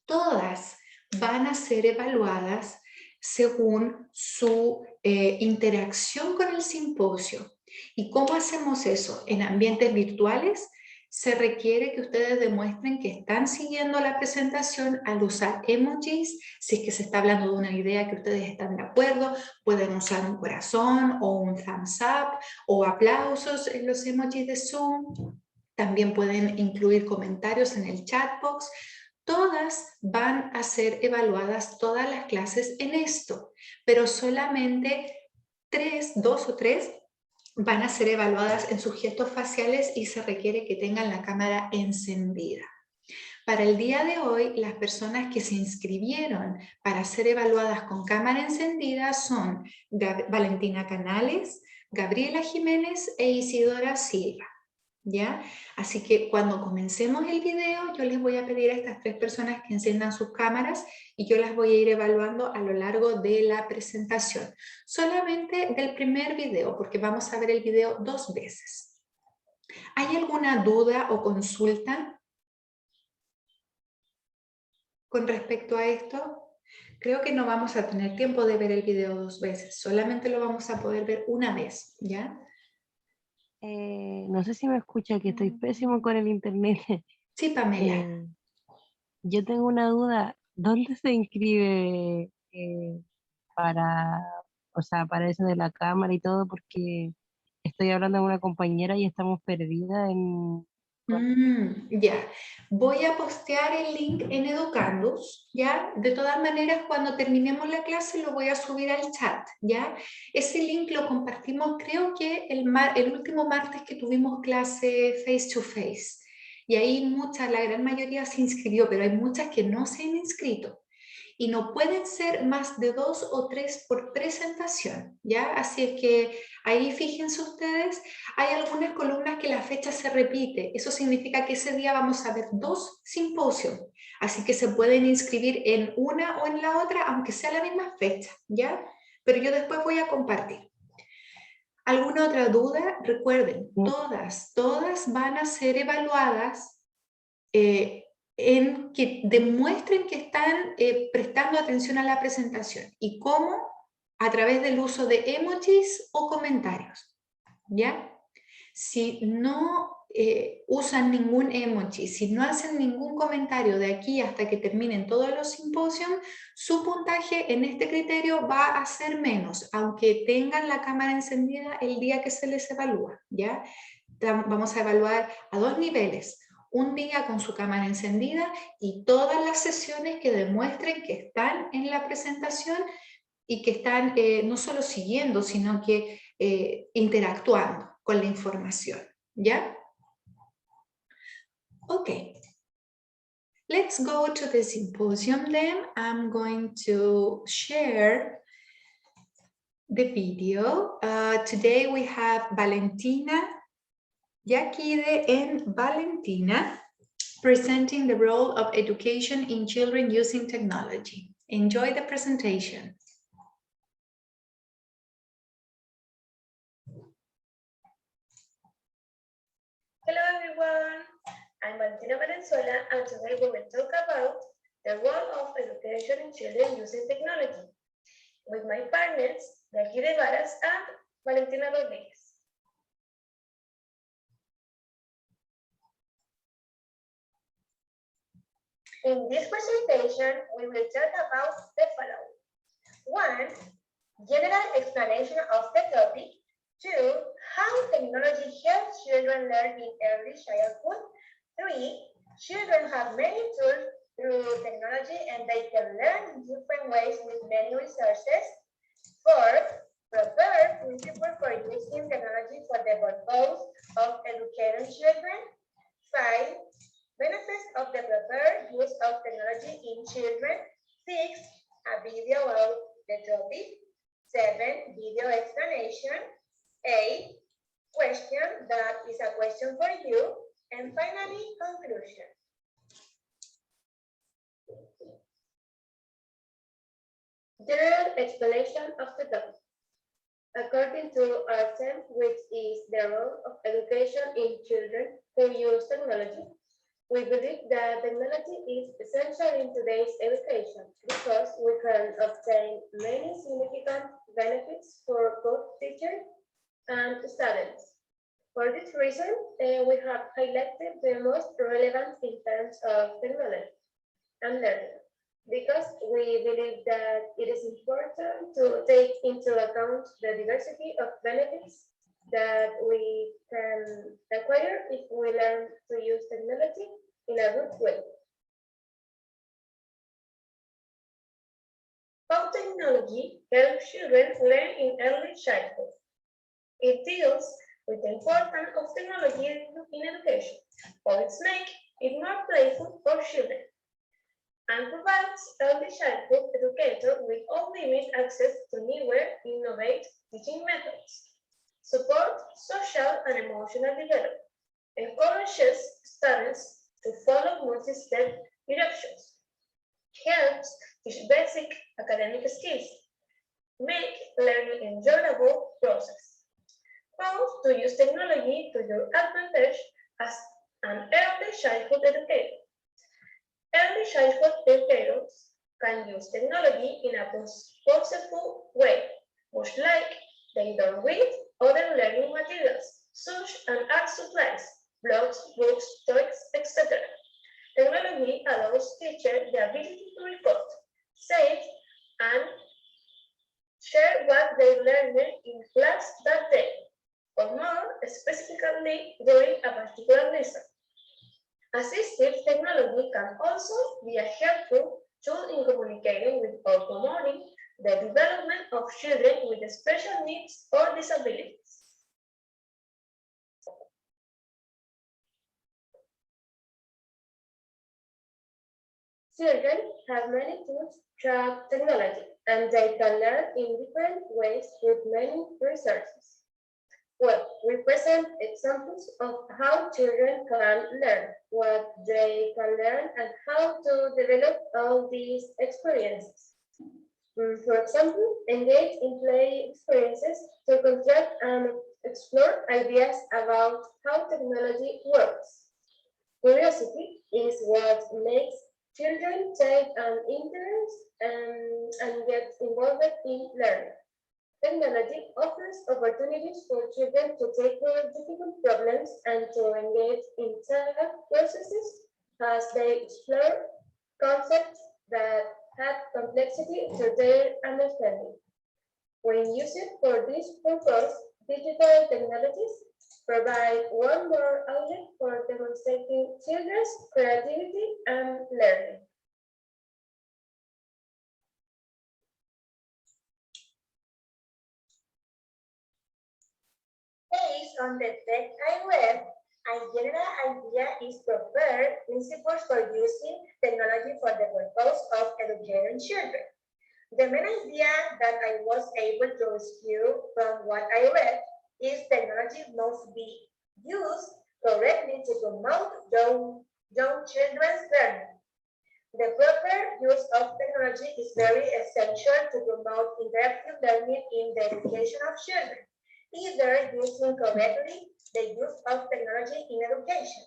todas van a ser evaluadas según su interacción con el simposio. ¿Y cómo hacemos eso? En ambientes virtuales se requiere que ustedes demuestren que están siguiendo la presentación al usar emojis. Si es que se está hablando de una idea que ustedes están de acuerdo, pueden usar un corazón o un thumbs up o aplausos en los emojis de Zoom. También pueden incluir comentarios en el chat box. Todas van a ser evaluadas, todas las clases en esto, pero solamente 2 o 3 van a ser evaluadas en sus gestos faciales y se requiere que tengan la cámara encendida. Para el día de hoy, las personas que se inscribieron para ser evaluadas con cámara encendida son Valentina Canales, Gabriela Jiménez e Isidora Silva. ¿Ya? Así que cuando comencemos el video, yo les voy a pedir a estas 3 personas que enciendan sus cámaras y yo las voy a ir evaluando a lo largo de la presentación. Solamente del primer video, porque vamos a ver el video 2 veces. ¿Hay alguna duda o consulta con respecto a esto? Creo que no vamos a tener tiempo de ver el video 2 veces, solamente lo vamos a poder ver una vez, ¿ya? No sé si me escucha, que estoy pésimo con el internet. Sí, Pamela. Yo tengo una duda. ¿Dónde se inscribe para, o sea, para eso de la cámara y todo? Porque estoy hablando con una compañera y estamos perdidas en... Ya, voy a postear el link en Educandus, ¿ya? De todas maneras, cuando terminemos la clase lo voy a subir al chat, ¿ya? Ese link lo compartimos, creo que el último martes que tuvimos clase face to face. Y ahí la gran mayoría se inscribió, pero hay muchas que no se han inscrito. Y no pueden ser más de 2 o 3 por presentación, ¿ya? Así es que ahí fíjense ustedes, hay algunas columnas que la fecha se repite, eso significa que ese día vamos a ver 2 simposios, así que se pueden inscribir en una o en la otra, aunque sea la misma fecha, ¿ya? Pero yo después voy a compartir. ¿Alguna otra duda? Recuerden, todas van a ser evaluadas en que demuestren que están prestando atención a la presentación. ¿Y cómo? A través del uso de emojis o comentarios, ¿ya? Si no usan ningún emoji, si no hacen ningún comentario de aquí hasta que terminen todos los simposios, su puntaje en este criterio va a ser menos, aunque tengan la cámara encendida el día que se les evalúa, ¿ya? Vamos a evaluar a 2 niveles. Un día con su cámara encendida y todas las sesiones que demuestren que están en la presentación y que están no solo siguiendo, sino que interactuando con la información, ¿ya? Okay. Let's go to the symposium then. I'm going to share the video. Today we have Valentina, Yakide and Valentina presenting the role of education in children using technology. Enjoy the presentation. Hello everyone, I'm Valentina Valenzuela and today we will talk about the role of education in children using technology with my partners, Yakide Varas and Valentina Rodriguez. In this presentation, we will talk about the following. 1, general explanation of the topic. 2, how technology helps children learn in early childhood. 3, children have many tools through technology and they can learn in different ways with many resources. 4, prepare principles for using technology for the purpose of educating children. 5, benefits of the prepared use of technology in children. 6, a video about the topic. 7, video explanation. 8, question that is a question for you. And finally, conclusion. General explanation of the topic. According to ARTEM, which is the role of education in children who use technology, we believe that technology is essential in today's education because we can obtain many significant benefits for both teachers and students. For this reason, we have highlighted the most relevant in terms of technology and learning, because we believe that it is important to take into account the diversity of benefits that we can acquire if we learn to use technology in a good way. How technology helps children learn in early childhood. It deals with the importance of technology in education, how it's make it more playful for children, and provides early childhood educators with unlimited access to newer, innovative teaching methods, support social and emotional development, encourages students to follow multi-step directions, helps teach basic academic skills, make learning enjoyable process. How to use technology to your advantage as an early childhood educator. Early childhood educators can use technology in a purposeful way, much like they don't read other learning materials, such as art supplies, blogs, books, toys, etc. Technology allows teachers the ability to record, save, and share what they learned in class that day, or more specifically during a particular lesson. Assistive technology can also be a helpful tool in communicating with or promoting the development of children with special needs or disabilities. Children have many tools through technology, and they can learn in different ways with many resources. Well, we present examples of how children can learn, what they can learn, and how to develop all these experiences. For example, engage in play experiences to construct and explore ideas about how technology works. Curiosity is what makes children take an interest and get involved in learning. Technology offers opportunities for children to tackle difficult problems and to engage in thought processes as they explore concepts that add complexity to their understanding. When used for this purpose, digital technologies provide one more outlet for demonstrating children's creativity and learning. Based on the text I read, a general idea is prepared principles for using technology for the purpose of educating children. The main idea that I was able to rescue from what I read is technology must be used correctly to promote young children's learning. The proper use of technology is very essential to promote interactive learning in the education of children, either using correctly the use of technology in education.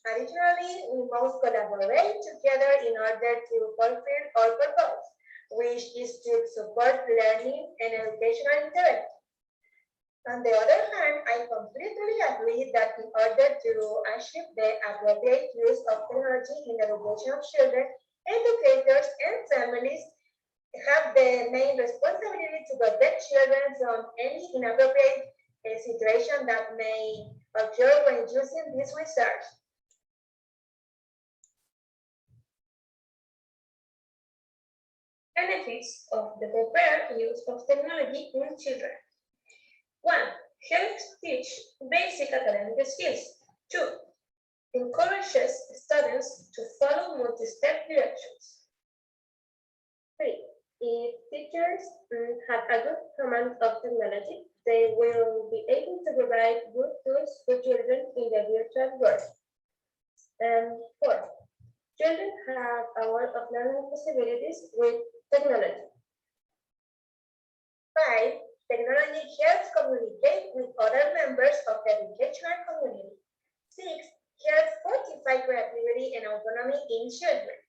Additionally, we must collaborate together in order to fulfill our purpose, which is to support learning and educational interaction. On the other hand, I completely agree that in order to achieve the appropriate use of technology in the education of children, educators and families have the main responsibility to protect children from any inappropriate situation that may occur when using this research. Benefits of the proper use of technology in children. 1. Helps teach basic academic skills. 2. Encourages students to follow multi-step directions. 3. If teachers have a good command of technology, they will be able to provide good tools to children in the virtual world. And fourth, children have a world of learning possibilities with technology. 5. Technology helps communicate with other members of the educational community. 6. Helps fortify creativity and autonomy in children.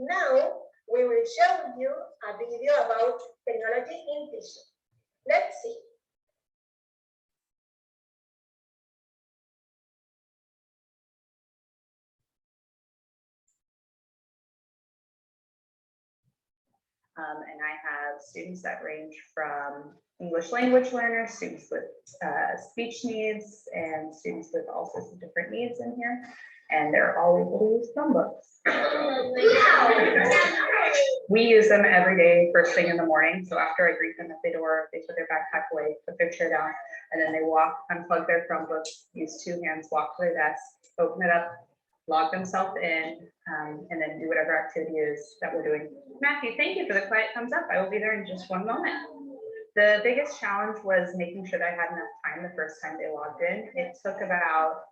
Now, we will show you a video about technology in teaching. Let's see. And I have students that range from English language learners, students with speech needs, and students with all sorts of different needs in here. And they're all able to use Chromebooks. We use them every day, first thing in the morning. So after I greet them at the door, they put their backpack away, put their chair down, and then they walk, unplug their Chromebook, use 2 hands, walk to their desk, open it up, log themselves in, and then do whatever activity is that we're doing. Matthew, thank you for the quiet thumbs up. I will be there in just one moment. The biggest challenge was making sure that I had enough time the first time they logged in. It took about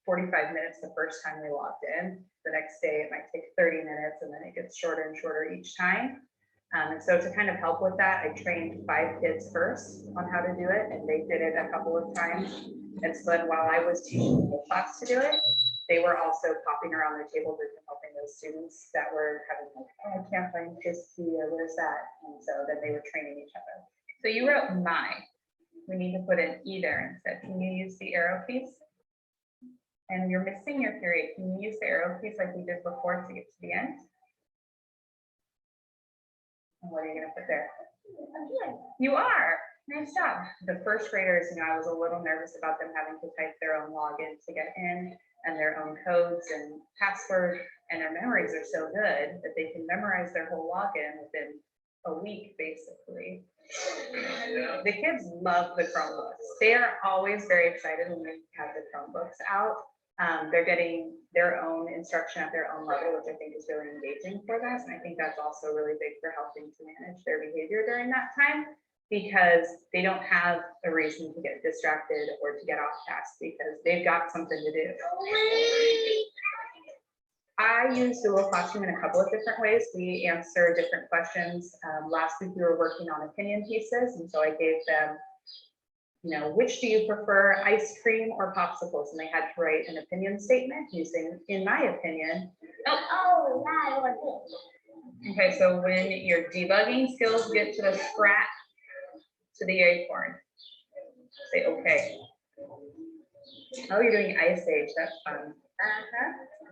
45 minutes the first time they logged in. The next day it might take 30 minutes, and then it gets shorter and shorter each time. And so to kind of help with that, I trained 5 kids first on how to do it, and they did it a couple of times. And so then while I was teaching the whole class to do it, they were also popping around their tables and helping those students that were having like, oh, I can't find this key, or where's that? And so then they were training each other. So you wrote my. We need to put in either instead. Can you use the arrow keys? And you're missing your period. Can you use the arrow keys like we did before to get to the end? And what are you going to put there? You are. Nice job. The first graders, I was a little nervous about them having to type their own login to get in, and their own codes and password, and their memories are so good that they can memorize their whole login within a week, basically. The kids love the Chromebooks. They are always very excited when we have the Chromebooks out. They're getting their own instruction at their own level, which I think is really engaging for them. And I think that's also really big for helping to manage their behavior during that time, because they don't have a reason to get distracted or to get off task because they've got something to do. I use Google Classroom in a couple of different ways. We answer different questions. Last week we were working on opinion pieces, and so I gave them, which do you prefer, ice cream or popsicles? And they had to write an opinion statement using, in my opinion. Okay, so when your debugging skills get to the scratch, to the acorn, say okay. Oh, you're doing Ice Age, that's fun.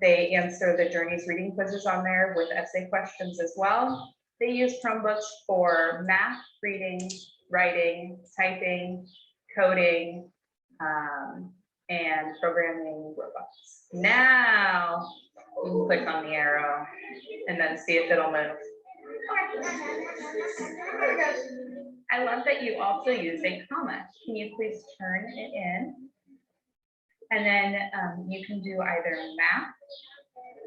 They answer the Journeys reading quizzes on there with essay questions as well. They use Chromebooks for math, reading, writing, typing, coding, and programming robots. Now you can click on the arrow and then see if it'll move. I love that you also use a comma. Can you please turn it in? And then you can do either math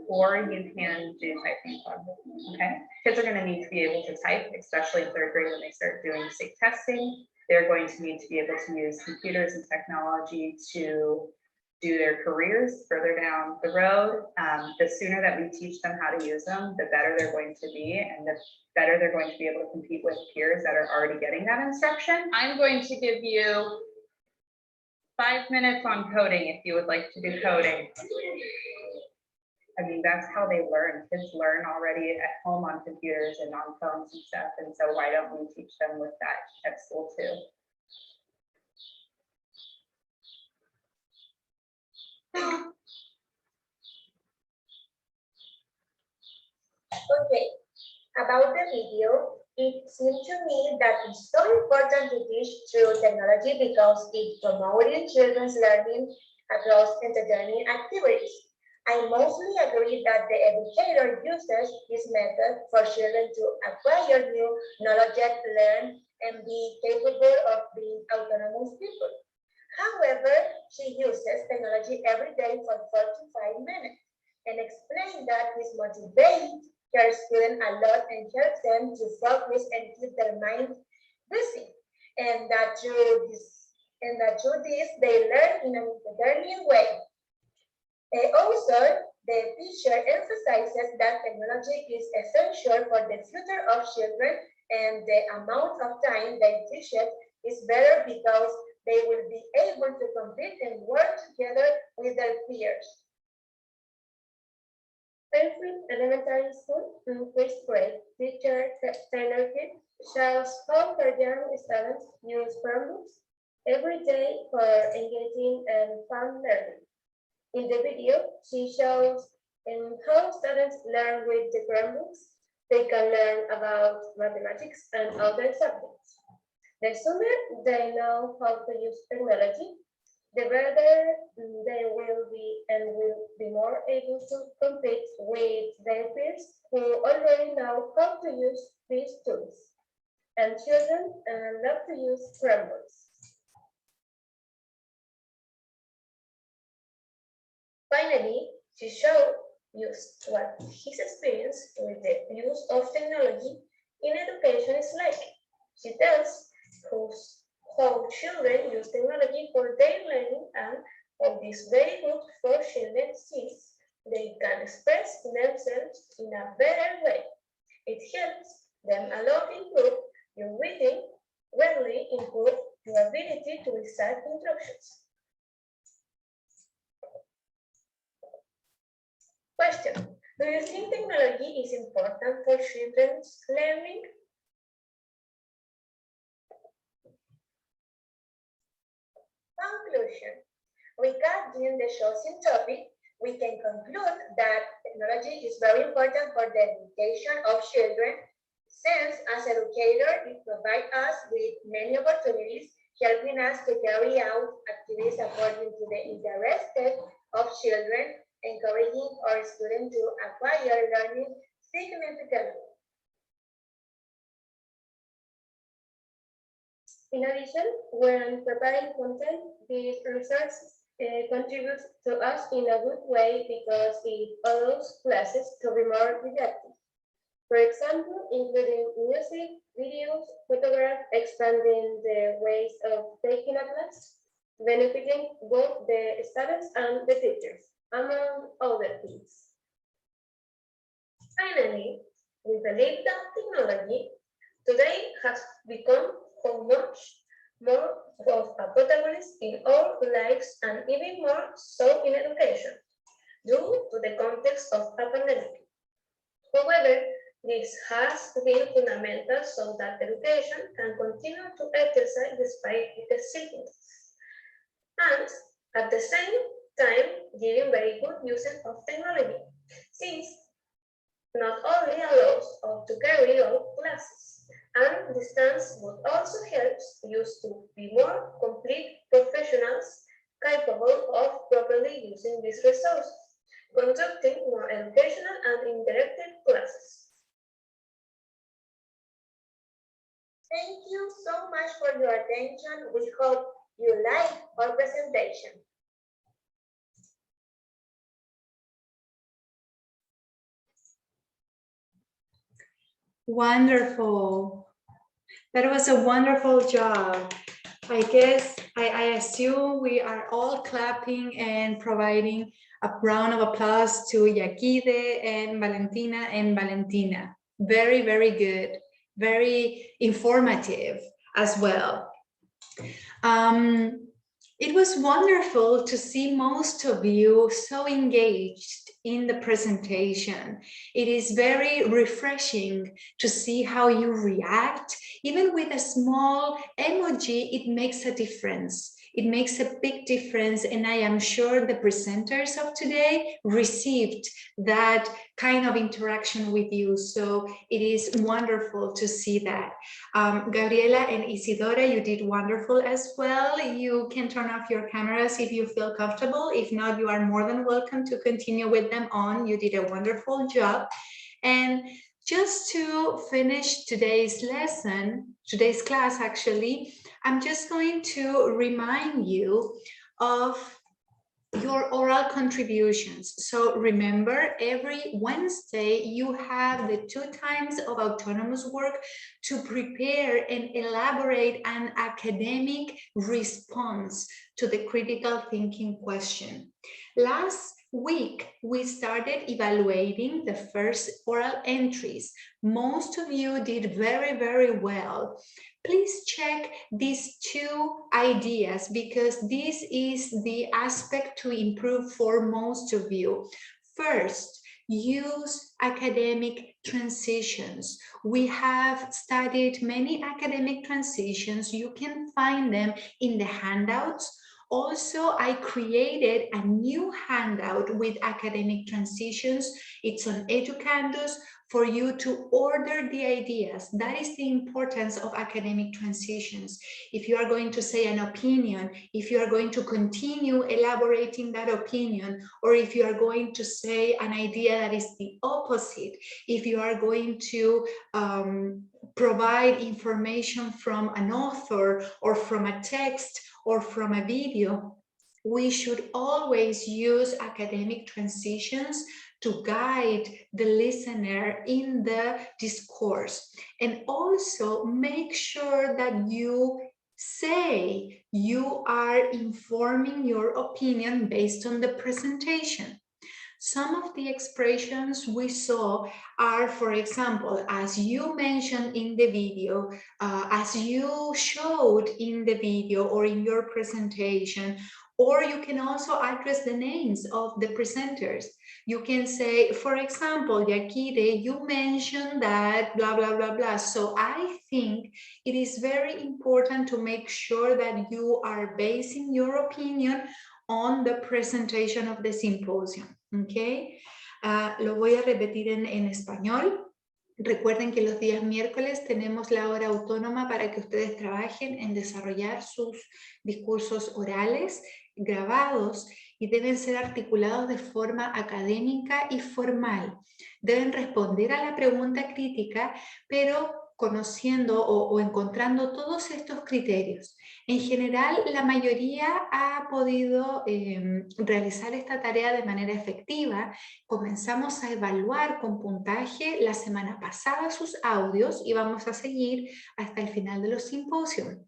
or you can do typing club. Okay, kids are going to need to be able to type, especially in 3rd grade when they start doing SATE testing. They're going to need to be able to use computers and technology to do their careers further down the road. The sooner that we teach them how to use them, the better they're going to be, and the better they're going to be able to compete with peers that are already getting that instruction. I'm going to give you 5 minutes on coding if you would like to do coding. I mean, that's how they learn. Kids learn already at home on computers and on phones and stuff. And so why don't we teach them with that at school too? Okay, about the video, it seemed to me that it's so important to teach through technology because it promotes children's learning across entertaining activities. I mostly agree that the educator uses this method for children to acquire new knowledge, learn, and be capable of being autonomous people. However, she uses technology every day for 4 to 5 minutes. and explained that this motivates her students a lot and helps them to focus and keep their mind busy. And that through this, they learn in a learning way. Also, the teacher emphasizes that technology is essential for the future of children, and the amount of time they teach it is better because they will be able to compete and work together with their peers. Fairfield Elementary School in first grade, teacher Taylor Kidd shows how her young students use Chromebooks every day for engaging and fun learning. In the video, she shows how students learn with the Chromebooks. They can learn about mathematics and other subjects. The sooner they know how to use technology, the better they will be and will be more able to compete with their peers who already know how to use these tools. And children love to use Chromebooks. Finally, she showed what his experience with the use of technology in education is like. She tells how children use technology for their learning and how this is very good for children since they can express themselves in a better way. It helps them a lot improve your reading, greatly improve your ability to recite instructions. Question: do you think technology is important for children's learning? Conclusion: regarding the chosen topic, we can conclude that technology is very important for the education of children, since as educators, it provides us with many opportunities, helping us to carry out activities according to the interests of children, encouraging our students to acquire learning significantly. In addition, when preparing content, these resources contribute to us in a good way because it allows classes to be more effective. For example, including music, videos, photographs, expanding the ways of taking a class, benefiting both the students and the teachers, among other things. Finally, we believe that technology today has become so much more of a protagonist in our lives and even more so in education, due to the context of a pandemic. However, this has been fundamental so that education can continue to exercise despite the sickness, and at the same time giving very good use of technology, since not only allows us to carry out classes, and distance but also helps us to be more complete professionals capable of properly using these resources, conducting more educational and interactive classes. Thank you so much for your attention. We hope you like our presentation. Wonderful. That was a wonderful job. I guess, I assume we are all clapping and providing a round of applause to Yakide and Valentina. Very, very good. Very informative as well. It was wonderful to see most of you so engaged in the presentation. It is very refreshing to see how you react. Even with a small emoji, it makes a difference. It makes a big difference, and I am sure the presenters of today received that kind of interaction with you. So it is wonderful to see that. Gabriela and Isidora, you did wonderful as well. You can turn off your cameras if you feel comfortable. If not, you are more than welcome to continue with them on. You did a wonderful job. And just to finish today's lesson, today's class actually, I'm just going to remind you of your oral contributions. So remember, every Wednesday you have the 2 times of autonomous work to prepare and elaborate an academic response to the critical thinking question. Last week, we started evaluating the first oral entries. Most of you did very, very well. Please check these 2 ideas because this is the aspect to improve for most of you. First, use academic transitions. We have studied many academic transitions. You can find them in the handouts. Also, I created a new handout with academic transitions. It's on Educandus for you to order the ideas. That is the importance of academic transitions. If you are going to say an opinion, if you are going to continue elaborating that opinion, or if you are going to say an idea that is the opposite, if you are going to provide information from an author or from a text or from a video, we should always use academic transitions to guide the listener in the discourse. And also make sure that you say you are informing your opinion based on the presentation. Some of the expressions we saw are, for example, as you mentioned in the video, as you showed in the video or in your presentation, or you can also address the names of the presenters. You can say, for example, Yakire, you mentioned that blah, blah, blah, blah. So I think it is very important to make sure that you are basing your opinion on the presentation of the symposium. Okay, lo voy a repetir en español. Recuerden que los días miércoles tenemos la hora autónoma para que ustedes trabajen en desarrollar sus discursos orales grabados y deben ser articulados de forma académica y formal. Deben responder a la pregunta crítica, pero conociendo o encontrando todos estos criterios. En general, la mayoría ha podido realizar esta tarea de manera efectiva. Comenzamos a evaluar con puntaje la semana pasada sus audios y vamos a seguir hasta el final de los simposios.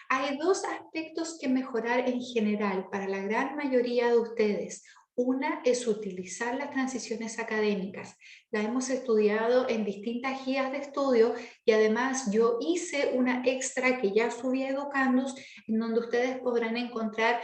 Hay 2 aspectos que mejorar en general para la gran mayoría de ustedes. Una es utilizar las transiciones académicas. La hemos estudiado en distintas guías de estudio y además yo hice una extra que ya subí a Educandus en donde ustedes podrán encontrar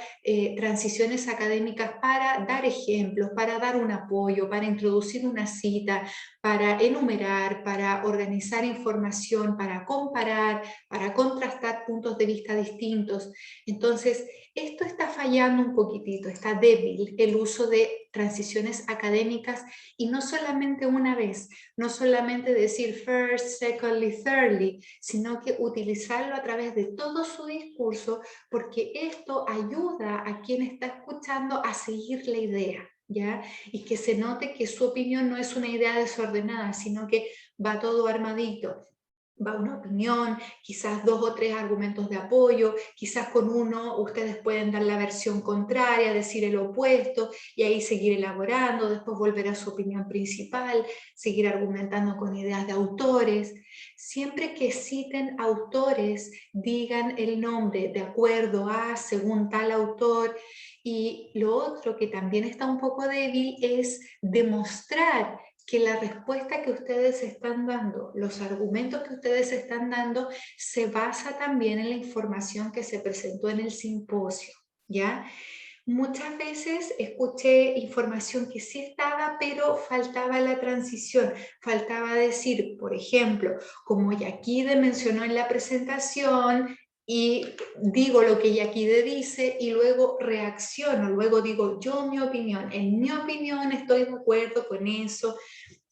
transiciones académicas para dar ejemplos, para dar un apoyo, para introducir una cita, para enumerar, para organizar información, para comparar, para contrastar puntos de vista distintos. Entonces, esto está fallando un poquitito, está débil el uso de transiciones académicas y no solamente una vez, no solamente decir first, secondly, thirdly, sino que utilizarlo a través de todo su discurso porque esto ayuda a quien está escuchando a seguir la idea, ¿ya? Y que se note que su opinión no es una idea desordenada, sino que va todo armadito. Va una opinión, quizás 2 o 3 argumentos de apoyo, quizás con uno ustedes pueden dar la versión contraria, decir el opuesto y ahí seguir elaborando, después volver a su opinión principal, seguir argumentando con ideas de autores. Siempre que citen autores, digan el nombre de acuerdo a, según tal autor. Y lo otro que también está un poco débil es demostrar que la respuesta que ustedes están dando, los argumentos que ustedes están dando, se basa también en la información que se presentó en el simposio, ¿ya? Muchas veces escuché información que sí estaba, pero faltaba la transición, faltaba decir, por ejemplo, como Yakide mencionó en la presentación, y digo lo que Yakide dice y luego reacciono, luego digo yo mi opinión, en mi opinión estoy de acuerdo con eso,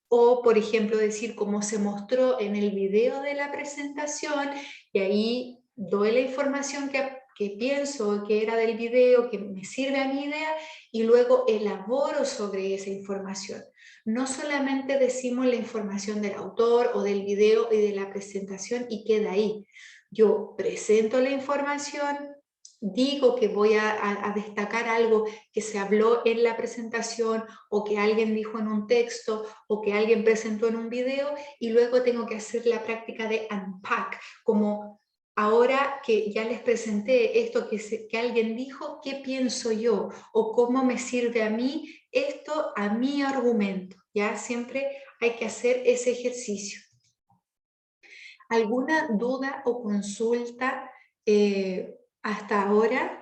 o por ejemplo decir como se mostró en el video de la presentación y ahí doy la información que pienso que era del video, que me sirve a mi idea y luego elaboro sobre esa información. No solamente decimos la información del autor o del video y de la presentación y queda ahí. Yo presento la información, digo que voy a destacar algo que se habló en la presentación o que alguien dijo en un texto o que alguien presentó en un video y luego tengo que hacer la práctica de unpack, como ahora que ya les presenté esto que alguien dijo, ¿qué pienso yo? O cómo me sirve a mí esto a mi argumento, ¿ya? Siempre hay que hacer ese ejercicio. ¿Alguna duda o consulta hasta ahora?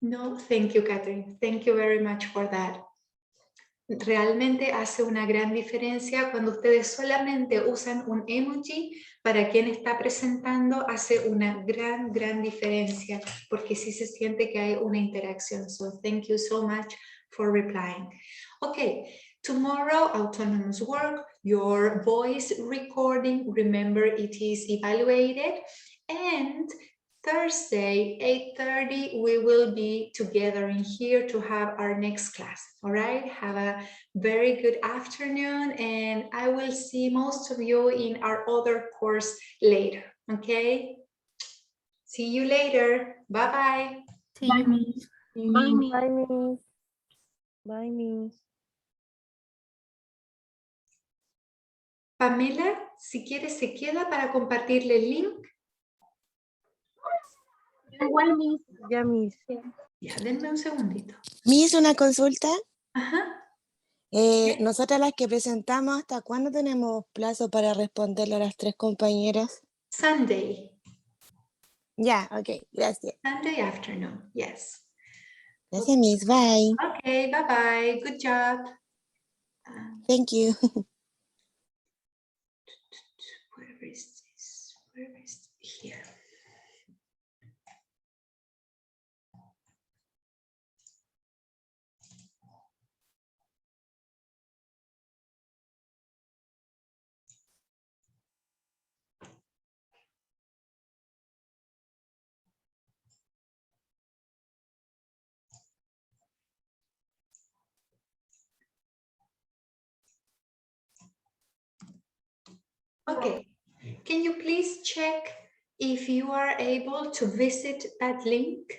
No, thank you, Catherine. Thank you very much for that. Realmente hace una gran diferencia cuando ustedes solamente usan un emoji para quien está presentando, hace una gran diferencia porque sí se siente que hay una interacción. So thank you so much for replying. Okay, tomorrow, autonomous work, your voice recording, remember it is evaluated, and Thursday, 8:30, we will be together in here to have our next class. All right, have a very good afternoon, and I will see most of you in our other course later. Okay, see you later. Bye-bye. See you, Miss. Bye, Miss. Bye, Miss. Pamela, si quieres, se queda para compartirle el link. Igual, Miss. Ya, Miss. Ya, denme un segundito. Miss, una consulta. Ajá. Nosotras las que presentamos, ¿hasta cuándo tenemos plazo para responderle a las 3 compañeras? Sunday. Ya, ok, gracias. Sunday afternoon, yes. Gracias, Miss, bye. Okay, bye-bye. Good job. Thank you. Where is this? Where is here? Okay, can you please check if you are able to visit that link?